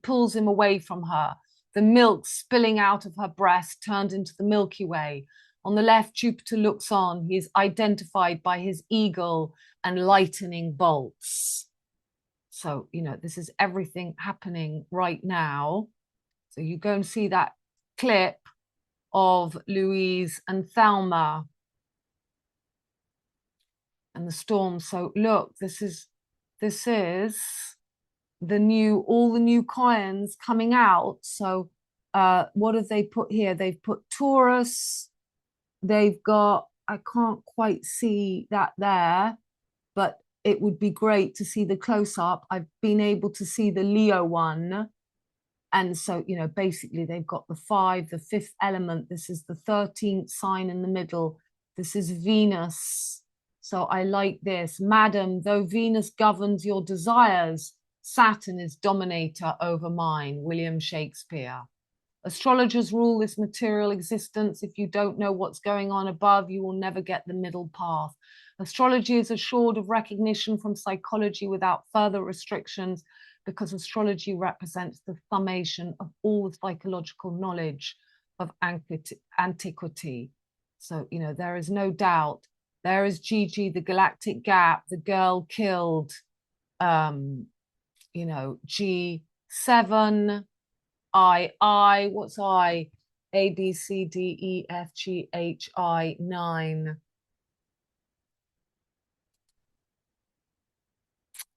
pulls him away from her. The milk spilling out of her breast turned into the Milky Way. On the left, Jupiter looks on. He is identified by his eagle and lightning bolts. So, you know, this is everything happening right now. So you go and see that clip of Louise and Thelma and the storm. So look, this is all the new coins coming out. So what have they put here? They've put Taurus. They've got, I can't quite see that there, but it would be great to see the close-up. I've been able to see the Leo one. And so, you know, basically they've got the 5, the 5th element. This is the 13th sign in the middle. This is Venus. So I like this. Madam, though Venus governs your desires, Saturn is dominator over mine. William Shakespeare. Astrologers rule this material existence. If you don't know what's going on above, you will never get the middle path. Astrology is assured of recognition from psychology without further restrictions, because astrology represents the summation of all the psychological knowledge of antiquity. So, you know, there is no doubt. There is GiGi, the Galactic Gap, the girl killed, you know, G7, I, what's I? A, B, C, D, E, F, G, H, I, 9.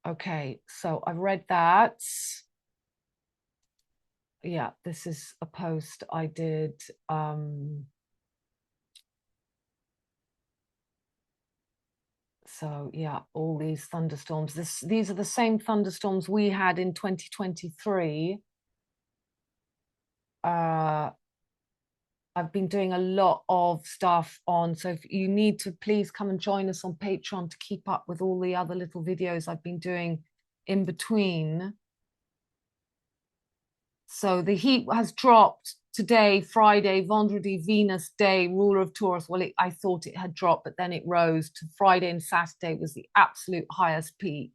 Okay, so I've read that. Yeah, this is a post I did. So yeah, all these thunderstorms. These are the same thunderstorms we had in 2023. I've been doing a lot of stuff on, so if you need to, please come and join us on Patreon to keep up with all the other little videos I've been doing in between. So the heat has dropped today, Friday, Vendredi, Venus day, ruler of Taurus. Well, I thought it had dropped, but then it rose to Friday and Saturday was the absolute highest peak.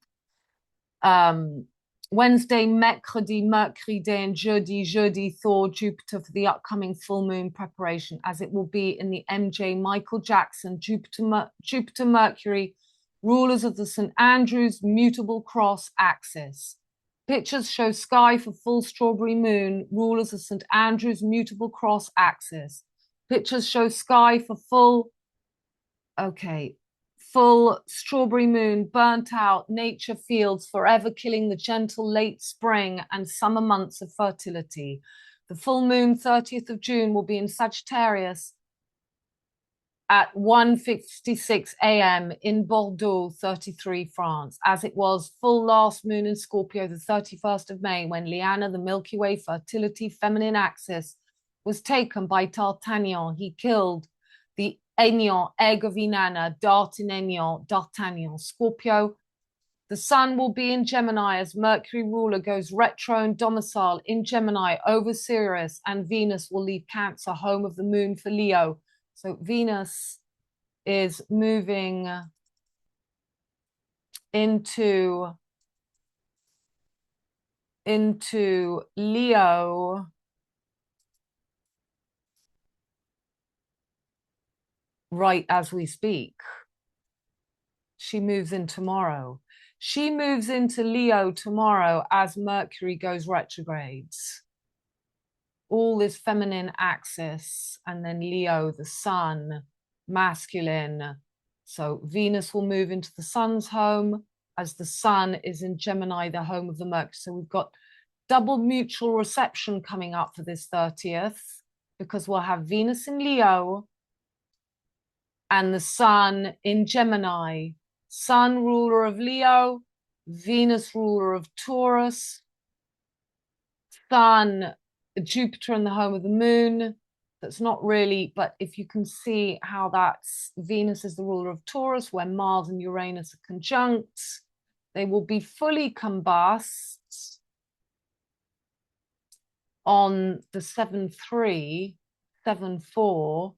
Wednesday, Mercredi, Mercury day, and Jeudi, Thor, Jupiter for the upcoming full moon preparation, as it will be in the MJ Michael Jackson, Jupiter, Mercury, rulers of the St. Andrews mutable cross axis. Pictures show sky for full strawberry moon, rulers of St. Andrews mutable cross axis. Pictures show sky for full strawberry moon, burnt out nature fields, forever killing the gentle late spring and summer months of fertility. The full moon, 30th of June, will be in Sagittarius at 1:56 a.m. in Bordeaux, 33, France, as it was full last moon in Scorpio, the 31st of May, when Lyhanna, the Milky Way fertility feminine axis, was taken by Artagnan. He killed the Aignan, Aig of Inanna, Dart Aignan, D'Artagnan. Scorpio, the sun will be in Gemini as Mercury ruler goes retrO and domicile in Gemini over Sirius, and Venus will leave Cancer, home of the moon for Leo. So Venus is moving into Leo right as we speak. She moves in tomorrow. She moves into Leo tomorrow as Mercury goes retrogrades. All this feminine axis, and then Leo, the sun, masculine. So Venus will move into the sun's home as the sun is in Gemini, the home of the Mercury. So we've got double mutual reception coming up for this 30th, because we'll have Venus in Leo and the sun in Gemini. Sun ruler of Leo, Venus, ruler of Taurus, Sun, Jupiter in the home of the moon. That's not really, but if you can see how that's Venus is the ruler of Taurus, where Mars and Uranus are conjunct, they will be fully combust on the 7-3, 7-4,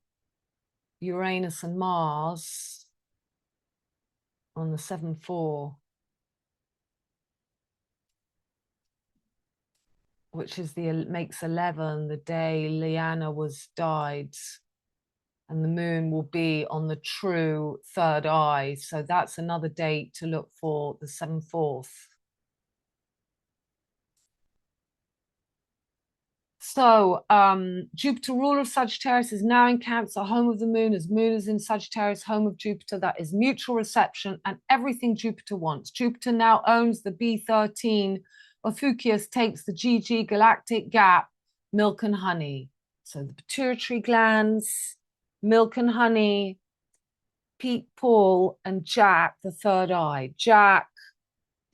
Uranus and Mars on the 7-4, which is makes 11, the day Lyhanna died, and the moon will be on the true third eye. So that's another date to look for, the 7-4. So Jupiter, ruler of Sagittarius, is now in Cancer, home of the moon, as moon is in Sagittarius, home of Jupiter. That is mutual reception and everything Jupiter wants. Jupiter now owns the B13. Ophiuchus takes the GG Galactic Gap, milk and honey. So the pituitary glands, milk and honey, Pete, Paul, and Jacques, the third eye. Jacques,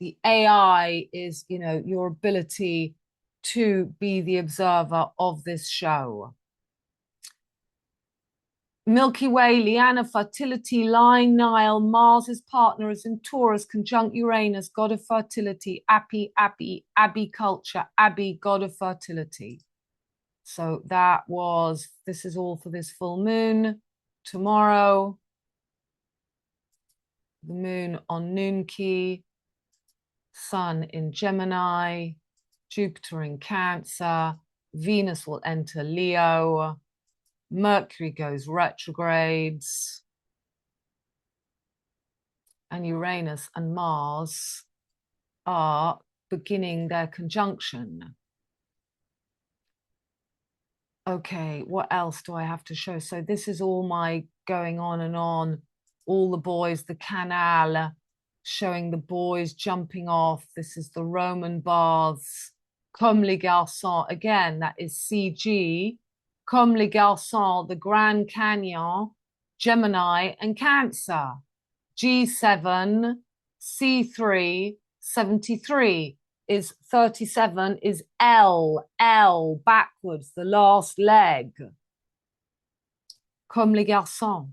the AI is, you know, your ability to be the observer of this show. Milky Way, Lyhanna, fertility, line, Nile, Mars's partner is in Taurus, conjunct Uranus, god of fertility, apiculture, Abby, god of fertility. So this is all for this full moon. Tomorrow, the moon on Noon Key, Sun in Gemini, Jupiter in Cancer, Venus will enter Leo, Mercury goes retrogrades, and Uranus and Mars are beginning their conjunction. Okay, what else do I have to show? So this is all my going on and on, all the boys, the canal, showing the boys jumping off. This is the Roman baths. Comme les garçons, again, that is CG. Comme les garçons, the Grand Canyon, Gemini and Cancer. G7, C3, 73 is 37, is L backwards, the last leg. Comme les garçons.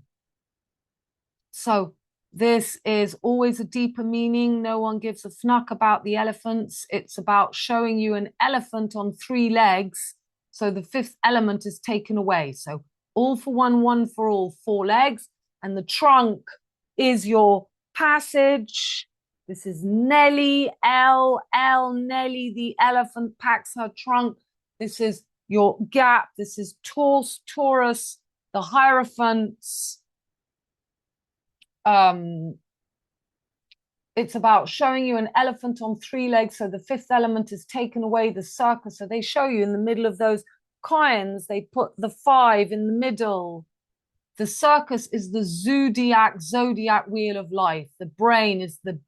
So this is always a deeper meaning. No one gives a fnuck about the elephants. It's about showing you an elephant on 3 legs. So the 5th element is taken away. So all for one, one for all, 4 legs. And the trunk is your passage. This is Nelly, L, Nelly, the elephant packs her trunk. This is your gap. This is Taurus, the Hierophants. It's about showing you an elephant on 3 legs. So the 5th element is taken away, the circus. So they show you in the middle of those coins, they put the 5 in the middle. The circus is the zodiac wheel of life. The brain is the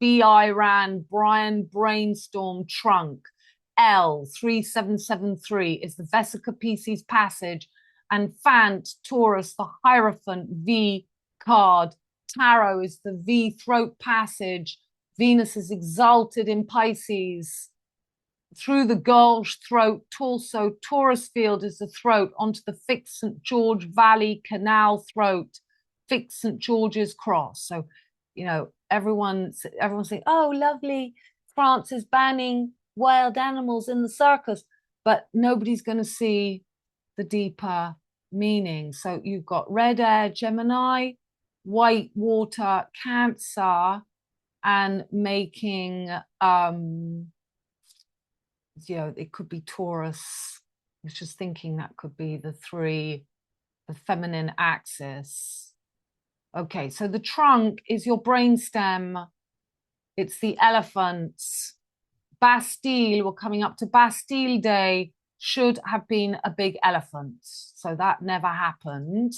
Brian brainstorm trunk. L, 3773 is the Vesica Pisces passage. And Fant, Taurus, the Hierophant, V card. Tarot is the V throat passage. Venus is exalted in Pisces. Through the gorge, throat, torso, Taurus field is the throat, onto the fixed St. George Valley Canal throat, fixed St. George's Cross. So, you know, everyone's saying, oh, lovely, France is banning wild animals in the circus, but nobody's going to see the deeper meaning. So you've got red air, Gemini, white water, Cancer, and making you know, it could be Taurus. I was just thinking that could be the feminine axis. Okay, so the trunk is your brainstem. It's the elephants. Bastille, we're coming up to Bastille Day, should have been a big elephant. So that never happened.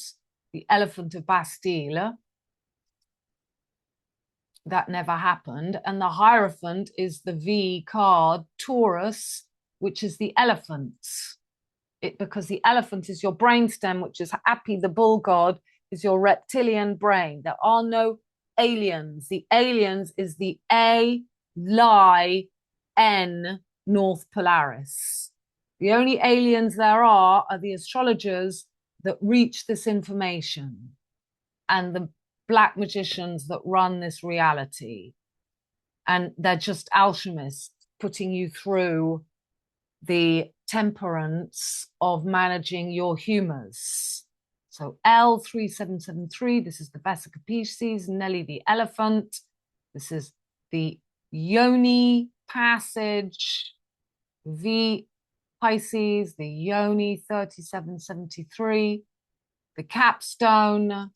The elephant of Bastille. That never happened. And the Hierophant is the V card, Taurus, which is the elephant. Because the elephant is your brainstem, which is Happy, the bull god, is your reptilian brain. There are no aliens. The aliens is the A lie N North Polaris. The only aliens there are the astrologers that reach this information and the black magicians that run this reality. And they're just alchemists putting you through the temperance of managing your humors. So L3773, this is the Vesica Pisces, Nelly the elephant. This is the Yoni passage, V Pisces, the Yoni 3773, the capstone,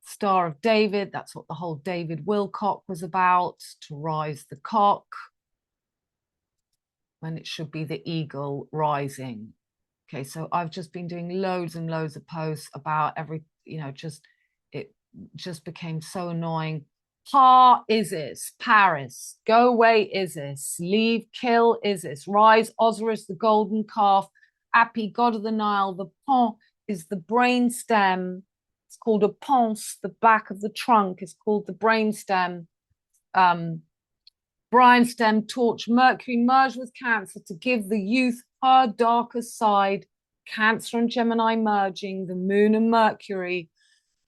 Star of David, that's what the whole David Wilcock was about, to rise the cock, when it should be the eagle rising. Okay, so I've just been doing loads and loads of posts about every, it just became so annoying. Pa Isis, Paris, go away Isis, leave, kill Isis, rise Osiris, the golden calf, Api, god of the Nile, the pont is the brain stem. It's called a pons, the back of the trunk is called the brainstem. Brainstem torch, Mercury merged with Cancer to give the youth her darker side. Cancer and Gemini merging, the moon and Mercury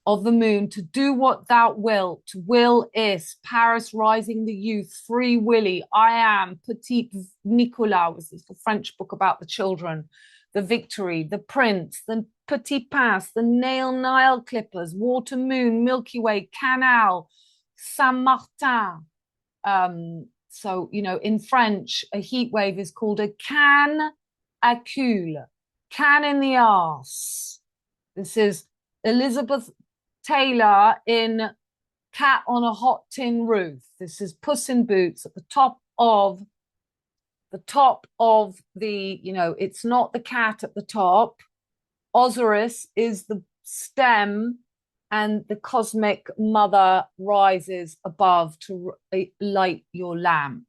of the moon, to do what thou wilt, will is, Paris rising the youth, free willy, I am, Petit Nicolas, was the French book about the children, the victory, the prince, the Petit Pass, the nail Nile clippers, water moon, Milky Way, canal, Saint Martin. So, in French, a heat wave is called a can à cul, can in the arse. This is Elizabeth Taylor in Cat on a Hot Tin Roof. This is Puss in Boots at the top of the, it's not the cat at the top. Osiris is the stem and the cosmic mother rises above to light your lamp.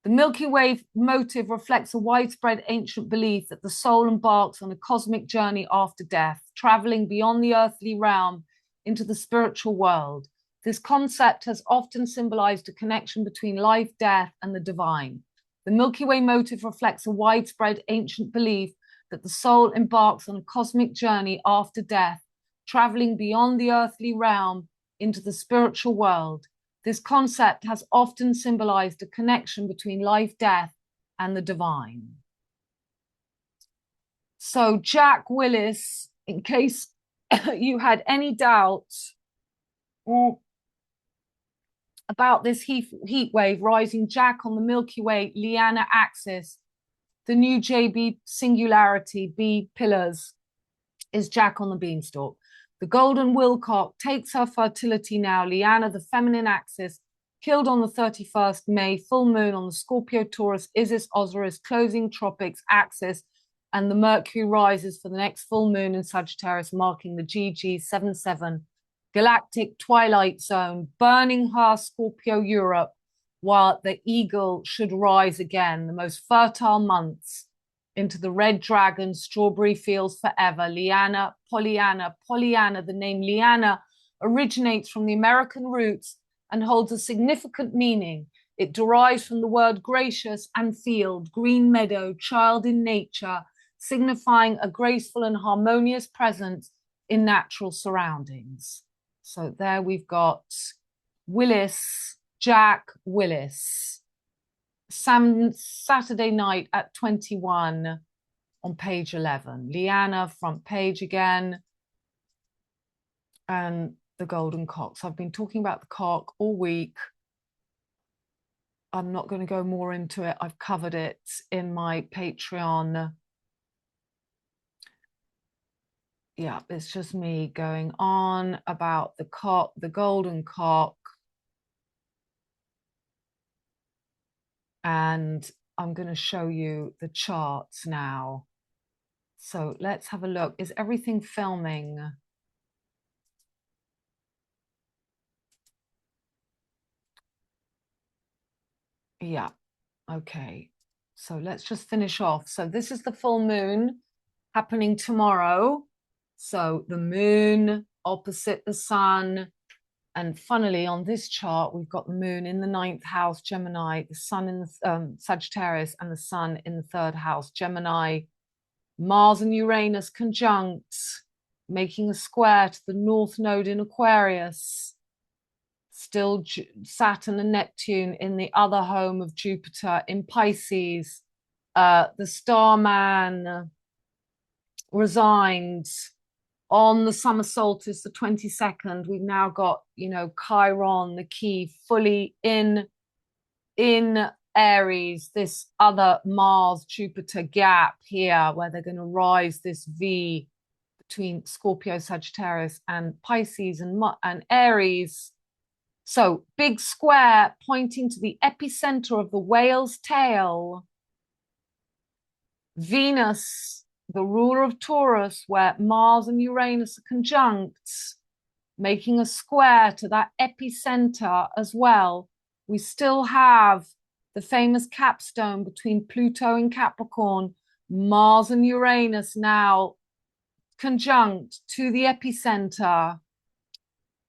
The Milky Way motive reflects a widespread ancient belief that the soul embarks on a cosmic journey after death, traveling beyond the earthly realm into the spiritual world. This concept has often symbolized a connection between life, death, and the divine. The Milky Way motive reflects a widespread ancient belief that the soul embarks on a cosmic journey after death, traveling beyond the earthly realm into the spiritual world. This concept has often symbolized a connection between life, death, and the divine. So Jacques Willis, in case you had any doubts about this heat wave rising Jacques on the Milky Way Lyhanna axis, the new JB singularity, B pillars, is Jacques on the beanstalk. The golden Wilcock takes her fertility now. Lyhanna, the feminine axis, killed on the 31st May, full moon on the Scorpio Taurus Isis Osiris closing tropics axis, and the Mercury rises for the next full moon in Sagittarius, marking the GG 77 galactic twilight zone, burning her Scorpio Europe, while the eagle should rise again, the most fertile months into the red dragon, strawberry fields forever. Lyhanna, Pollyanna, the name Lyhanna originates from the American roots and holds a significant meaning. It derives from the word gracious and field, green meadow, child in nature, signifying a graceful and harmonious presence in natural surroundings. So there we've got Willis, Jacques Willis. Saturday night at 21 on page 11. Lyhanna, front page again. And the golden cock. So I've been talking about the cock all week. I'm not going to go more into it. I've covered it in my Patreon. Yeah, it's just me going on about the cock, the golden cock. And I'm going to show you the charts now. So let's have a look. Is everything filming? Yeah. Okay. So let's just finish off. So this is the full moon happening tomorrow. So the moon opposite the sun And funnily, on this chart, we've got the moon in the 9th house, Gemini, the sun in the Sagittarius, and the sun in the 3rd house, Gemini. Mars and Uranus conjunct, making a square to the North Node in Aquarius. Still Saturn and Neptune in the other home of Jupiter in Pisces. The Starman resigned on the summer solstice, the 22nd. We've now got, you know, Chiron, the key, fully in Aries, this other Mars-Jupiter gap here, where they're going to rise this V between Scorpio, Sagittarius, and Pisces and Aries. So big square pointing to the epicenter of the whale's tail. Venus, the ruler of Taurus, where Mars and Uranus are conjunct, making a square to that epicenter as well. We still have the famous capstone between Pluto and Capricorn, Mars and Uranus now conjunct to the epicenter.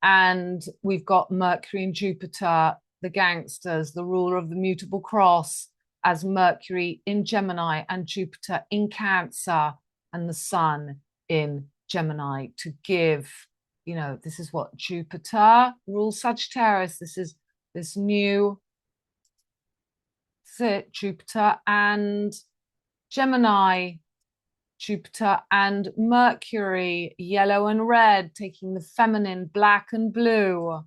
And we've got Mercury and Jupiter, the gangsters, the ruler of the mutable cross, as Mercury in Gemini and Jupiter in Cancer, and the sun in Gemini, to give, you know, this is what Jupiter rules Sagittarius. This is this new, Jupiter and Gemini, Jupiter and Mercury, yellow and red, taking the feminine, black and blue.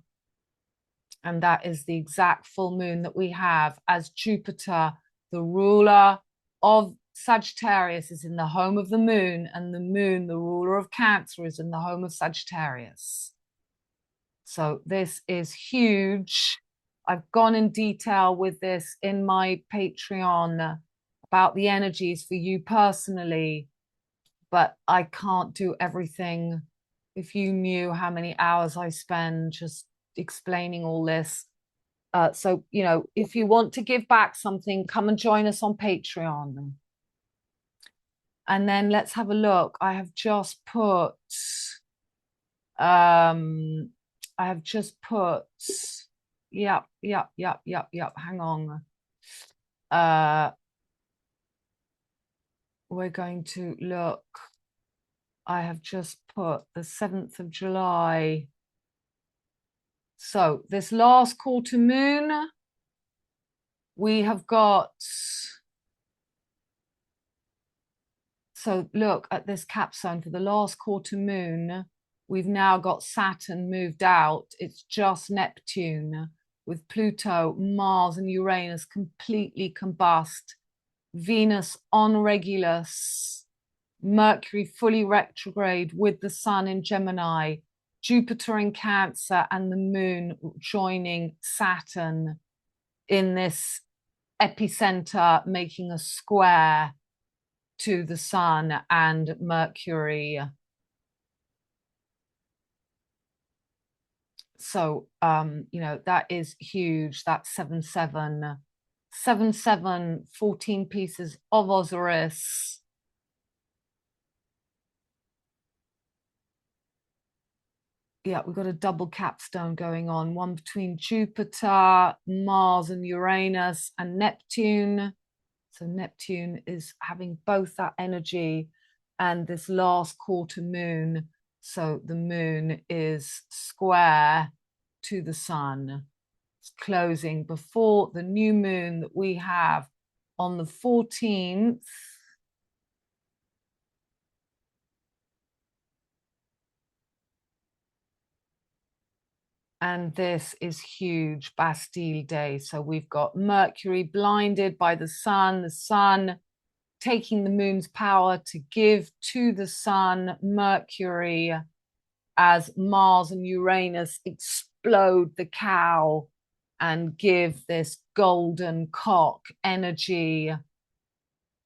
And that is the exact full moon that we have, as Jupiter, the ruler of Sagittarius, is in the home of the moon, and the moon, the ruler of Cancer, is in the home of Sagittarius. So this is huge. I've gone in detail with this in my Patreon about the energies for you personally, but I can't do everything. If you knew how many hours I spend just explaining all this. So, you know, if you want to give back something, come and join us on Patreon. And then let's have a look. I have just put, hang on. We're going to look. I have just put the 7th of July. So this last quarter moon, we have got, so look at this capstone for the last quarter moon. We've now got Saturn moved out. It's just Neptune, with Pluto, Mars, and Uranus completely combust. Venus on Regulus, Mercury fully retrograde with the sun in Gemini, Jupiter in Cancer, and the moon joining Saturn in this epicenter, making a square to the sun and Mercury. So, you know, that is huge. That's 7-7. 7-7, 14 pieces of Osiris. Yeah, we've got a double capstone going on, one between Jupiter, Mars and Uranus, and Neptune. So Neptune is having both that energy and this last quarter moon. So the moon is square to the sun. It's closing before the new moon that we have on the 14th. And this is huge, Bastille Day. So we've got Mercury blinded by the sun taking the moon's power to give to the sun, Mercury, as Mars and Uranus explode the cow and give this golden cock energy,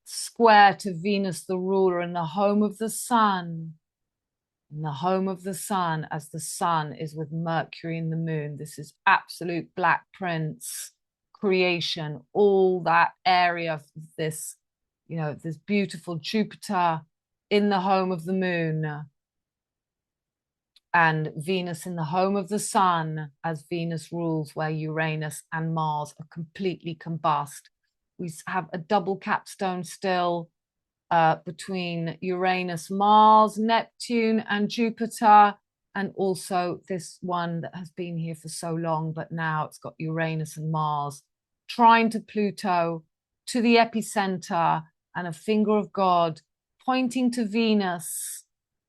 square to Venus, the ruler, in the home of the sun. In the home of the sun, as the sun is with Mercury and the moon. This is absolute Black Prince creation, all that area of this, you know, this beautiful Jupiter in the home of the moon. and Venus in the home of the sun, as Venus rules where Uranus and Mars are completely combust. We have a double capstone still between Uranus, Mars, Neptune, and Jupiter, and also this one that has been here for so long, but now it's got Uranus and Mars trine to Pluto, to the epicenter, and a finger of God pointing to Venus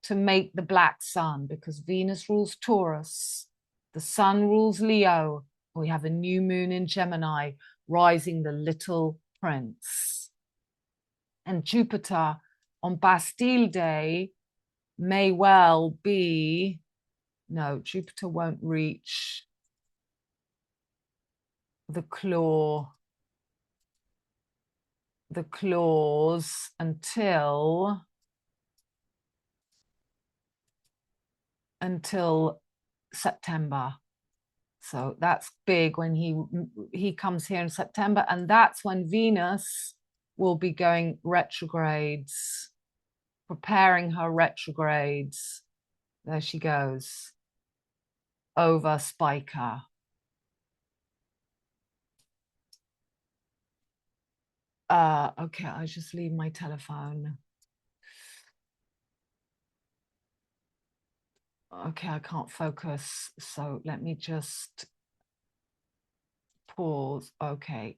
to make the black sun, because Venus rules Taurus, the sun rules Leo. We have a new moon in Gemini, rising the little prince. And Jupiter on Bastille Day may well be, no, Jupiter won't reach the claws until September. So that's big when he comes here in September, and that's when Venus will be going retrogrades, preparing her retrogrades. There she goes, over Spica. Okay, I'll just leave my telephone. Okay, I can't focus, so let me just pause. Okay.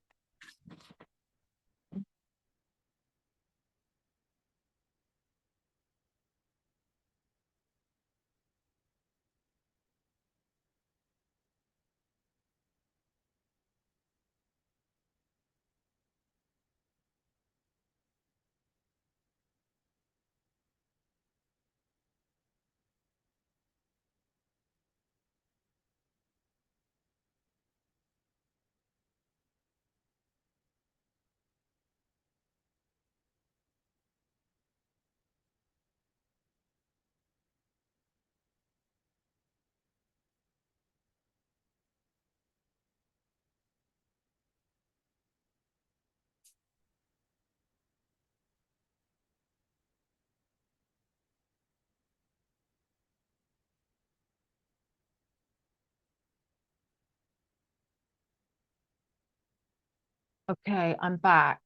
Okay, I'm back.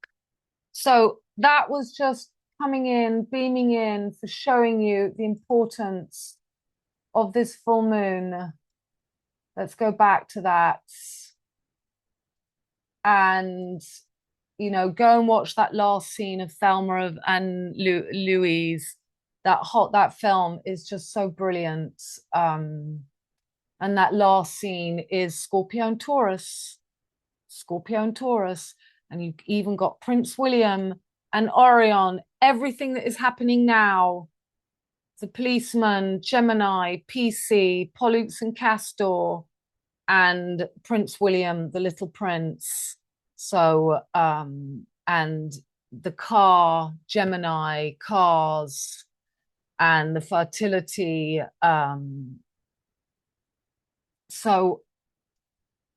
So that was just coming in, beaming in for showing you the importance of this full moon. Let's go back to that. And, you know, go and watch that last scene of Thelma and Louise. That film is just so brilliant. And that last scene is Scorpio and Taurus. Scorpio and Taurus. And you've even got Prince William and Orion, everything that is happening now. The Policeman, Gemini, PC, Pollux and Castor, and Prince William, the Little Prince. So, and the car, Gemini, cars, and the fertility. So,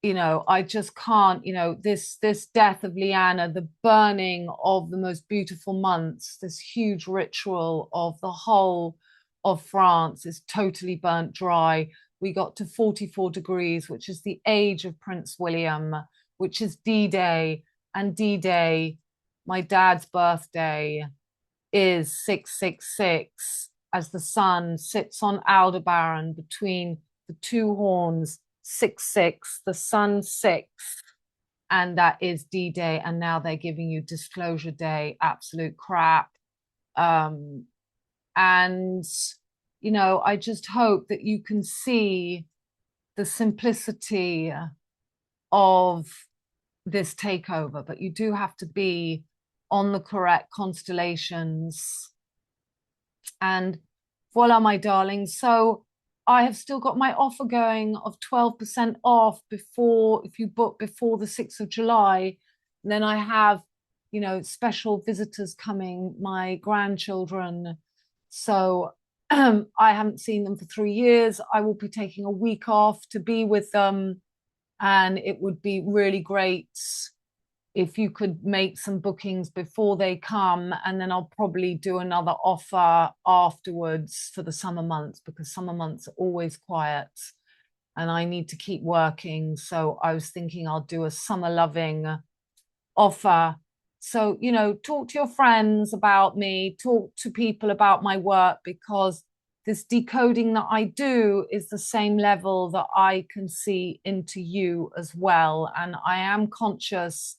you know, I just can't, you know, this death of Lyhanna, the burning of the most beautiful months, this huge ritual of the whole of France is totally burnt dry. We got to 44 degrees, which is the age of Prince William, which is D-Day. And D-Day, my dad's birthday, is 666, as the sun sits on Aldebaran between the two horns, 6-6, the sun 6, and that is D-Day. And now they're giving you Disclosure Day, absolute crap. And, you know, I just hope that you can see the simplicity of this takeover, but you do have to be on the correct constellations. And voila, my darling. So I have still got my offer going of 12% off before, if you book before the 6th of July. And then I have, you know, special visitors coming, my grandchildren. So I haven't seen them for 3 years. I will be taking a week off to be with them. And it would be really great if you could make some bookings before they come, and then I'll probably do another offer afterwards for the summer months, because summer months are always quiet and I need to keep working. So I was thinking I'll do a summer loving offer. So, you know, talk to your friends about me, talk to people about my work, because this decoding that I do is the same level that I can see into you as well. And I am conscious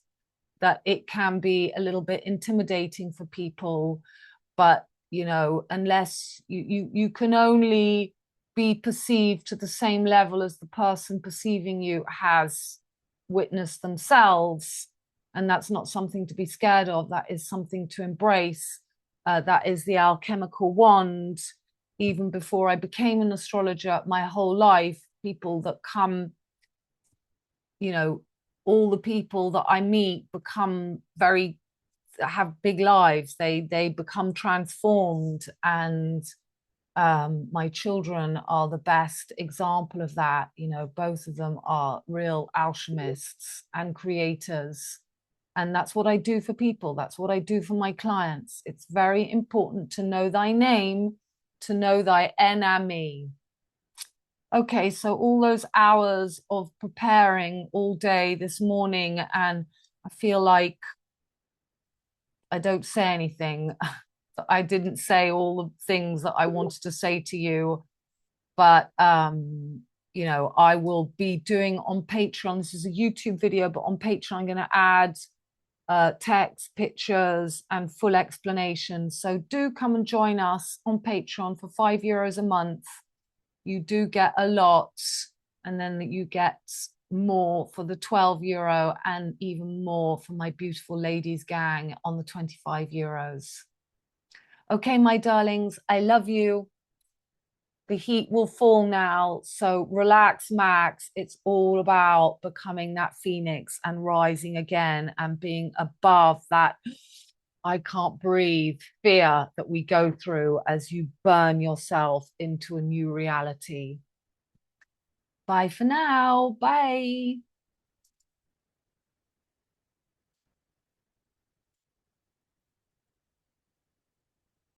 that it can be a little bit intimidating for people, but you know, unless you can only be perceived to the same level as the person perceiving you has witnessed themselves, and that's not something to be scared of. That is something to embrace. That is the alchemical wand. Even before I became an astrologer, my whole life, people that come, you know, all the people that I meet become have big lives. They become transformed, and my children are the best example of that. You know, both of them are real alchemists and creators, and that's what I do for people. That's what I do for my clients. It's very important to know thy name, to know thy enemy. Okay, so all those hours of preparing all day this morning, and I feel like I don't say anything. I didn't say all the things that I wanted to say to you, but you know, I will be doing on Patreon. This is a YouTube video, but on Patreon, I'm going to add text, pictures, and full explanations. So do come and join us on Patreon for €5 a month. You do get a lot, and then you get more for the €12 and even more for my beautiful ladies gang on the €25. Okay, my darlings, I love you. The heat will fall now, so relax, Max. It's all about becoming that phoenix and rising again and being above that I can't breathe fear that we go through as you burn yourself into a new reality. Bye for now. Bye.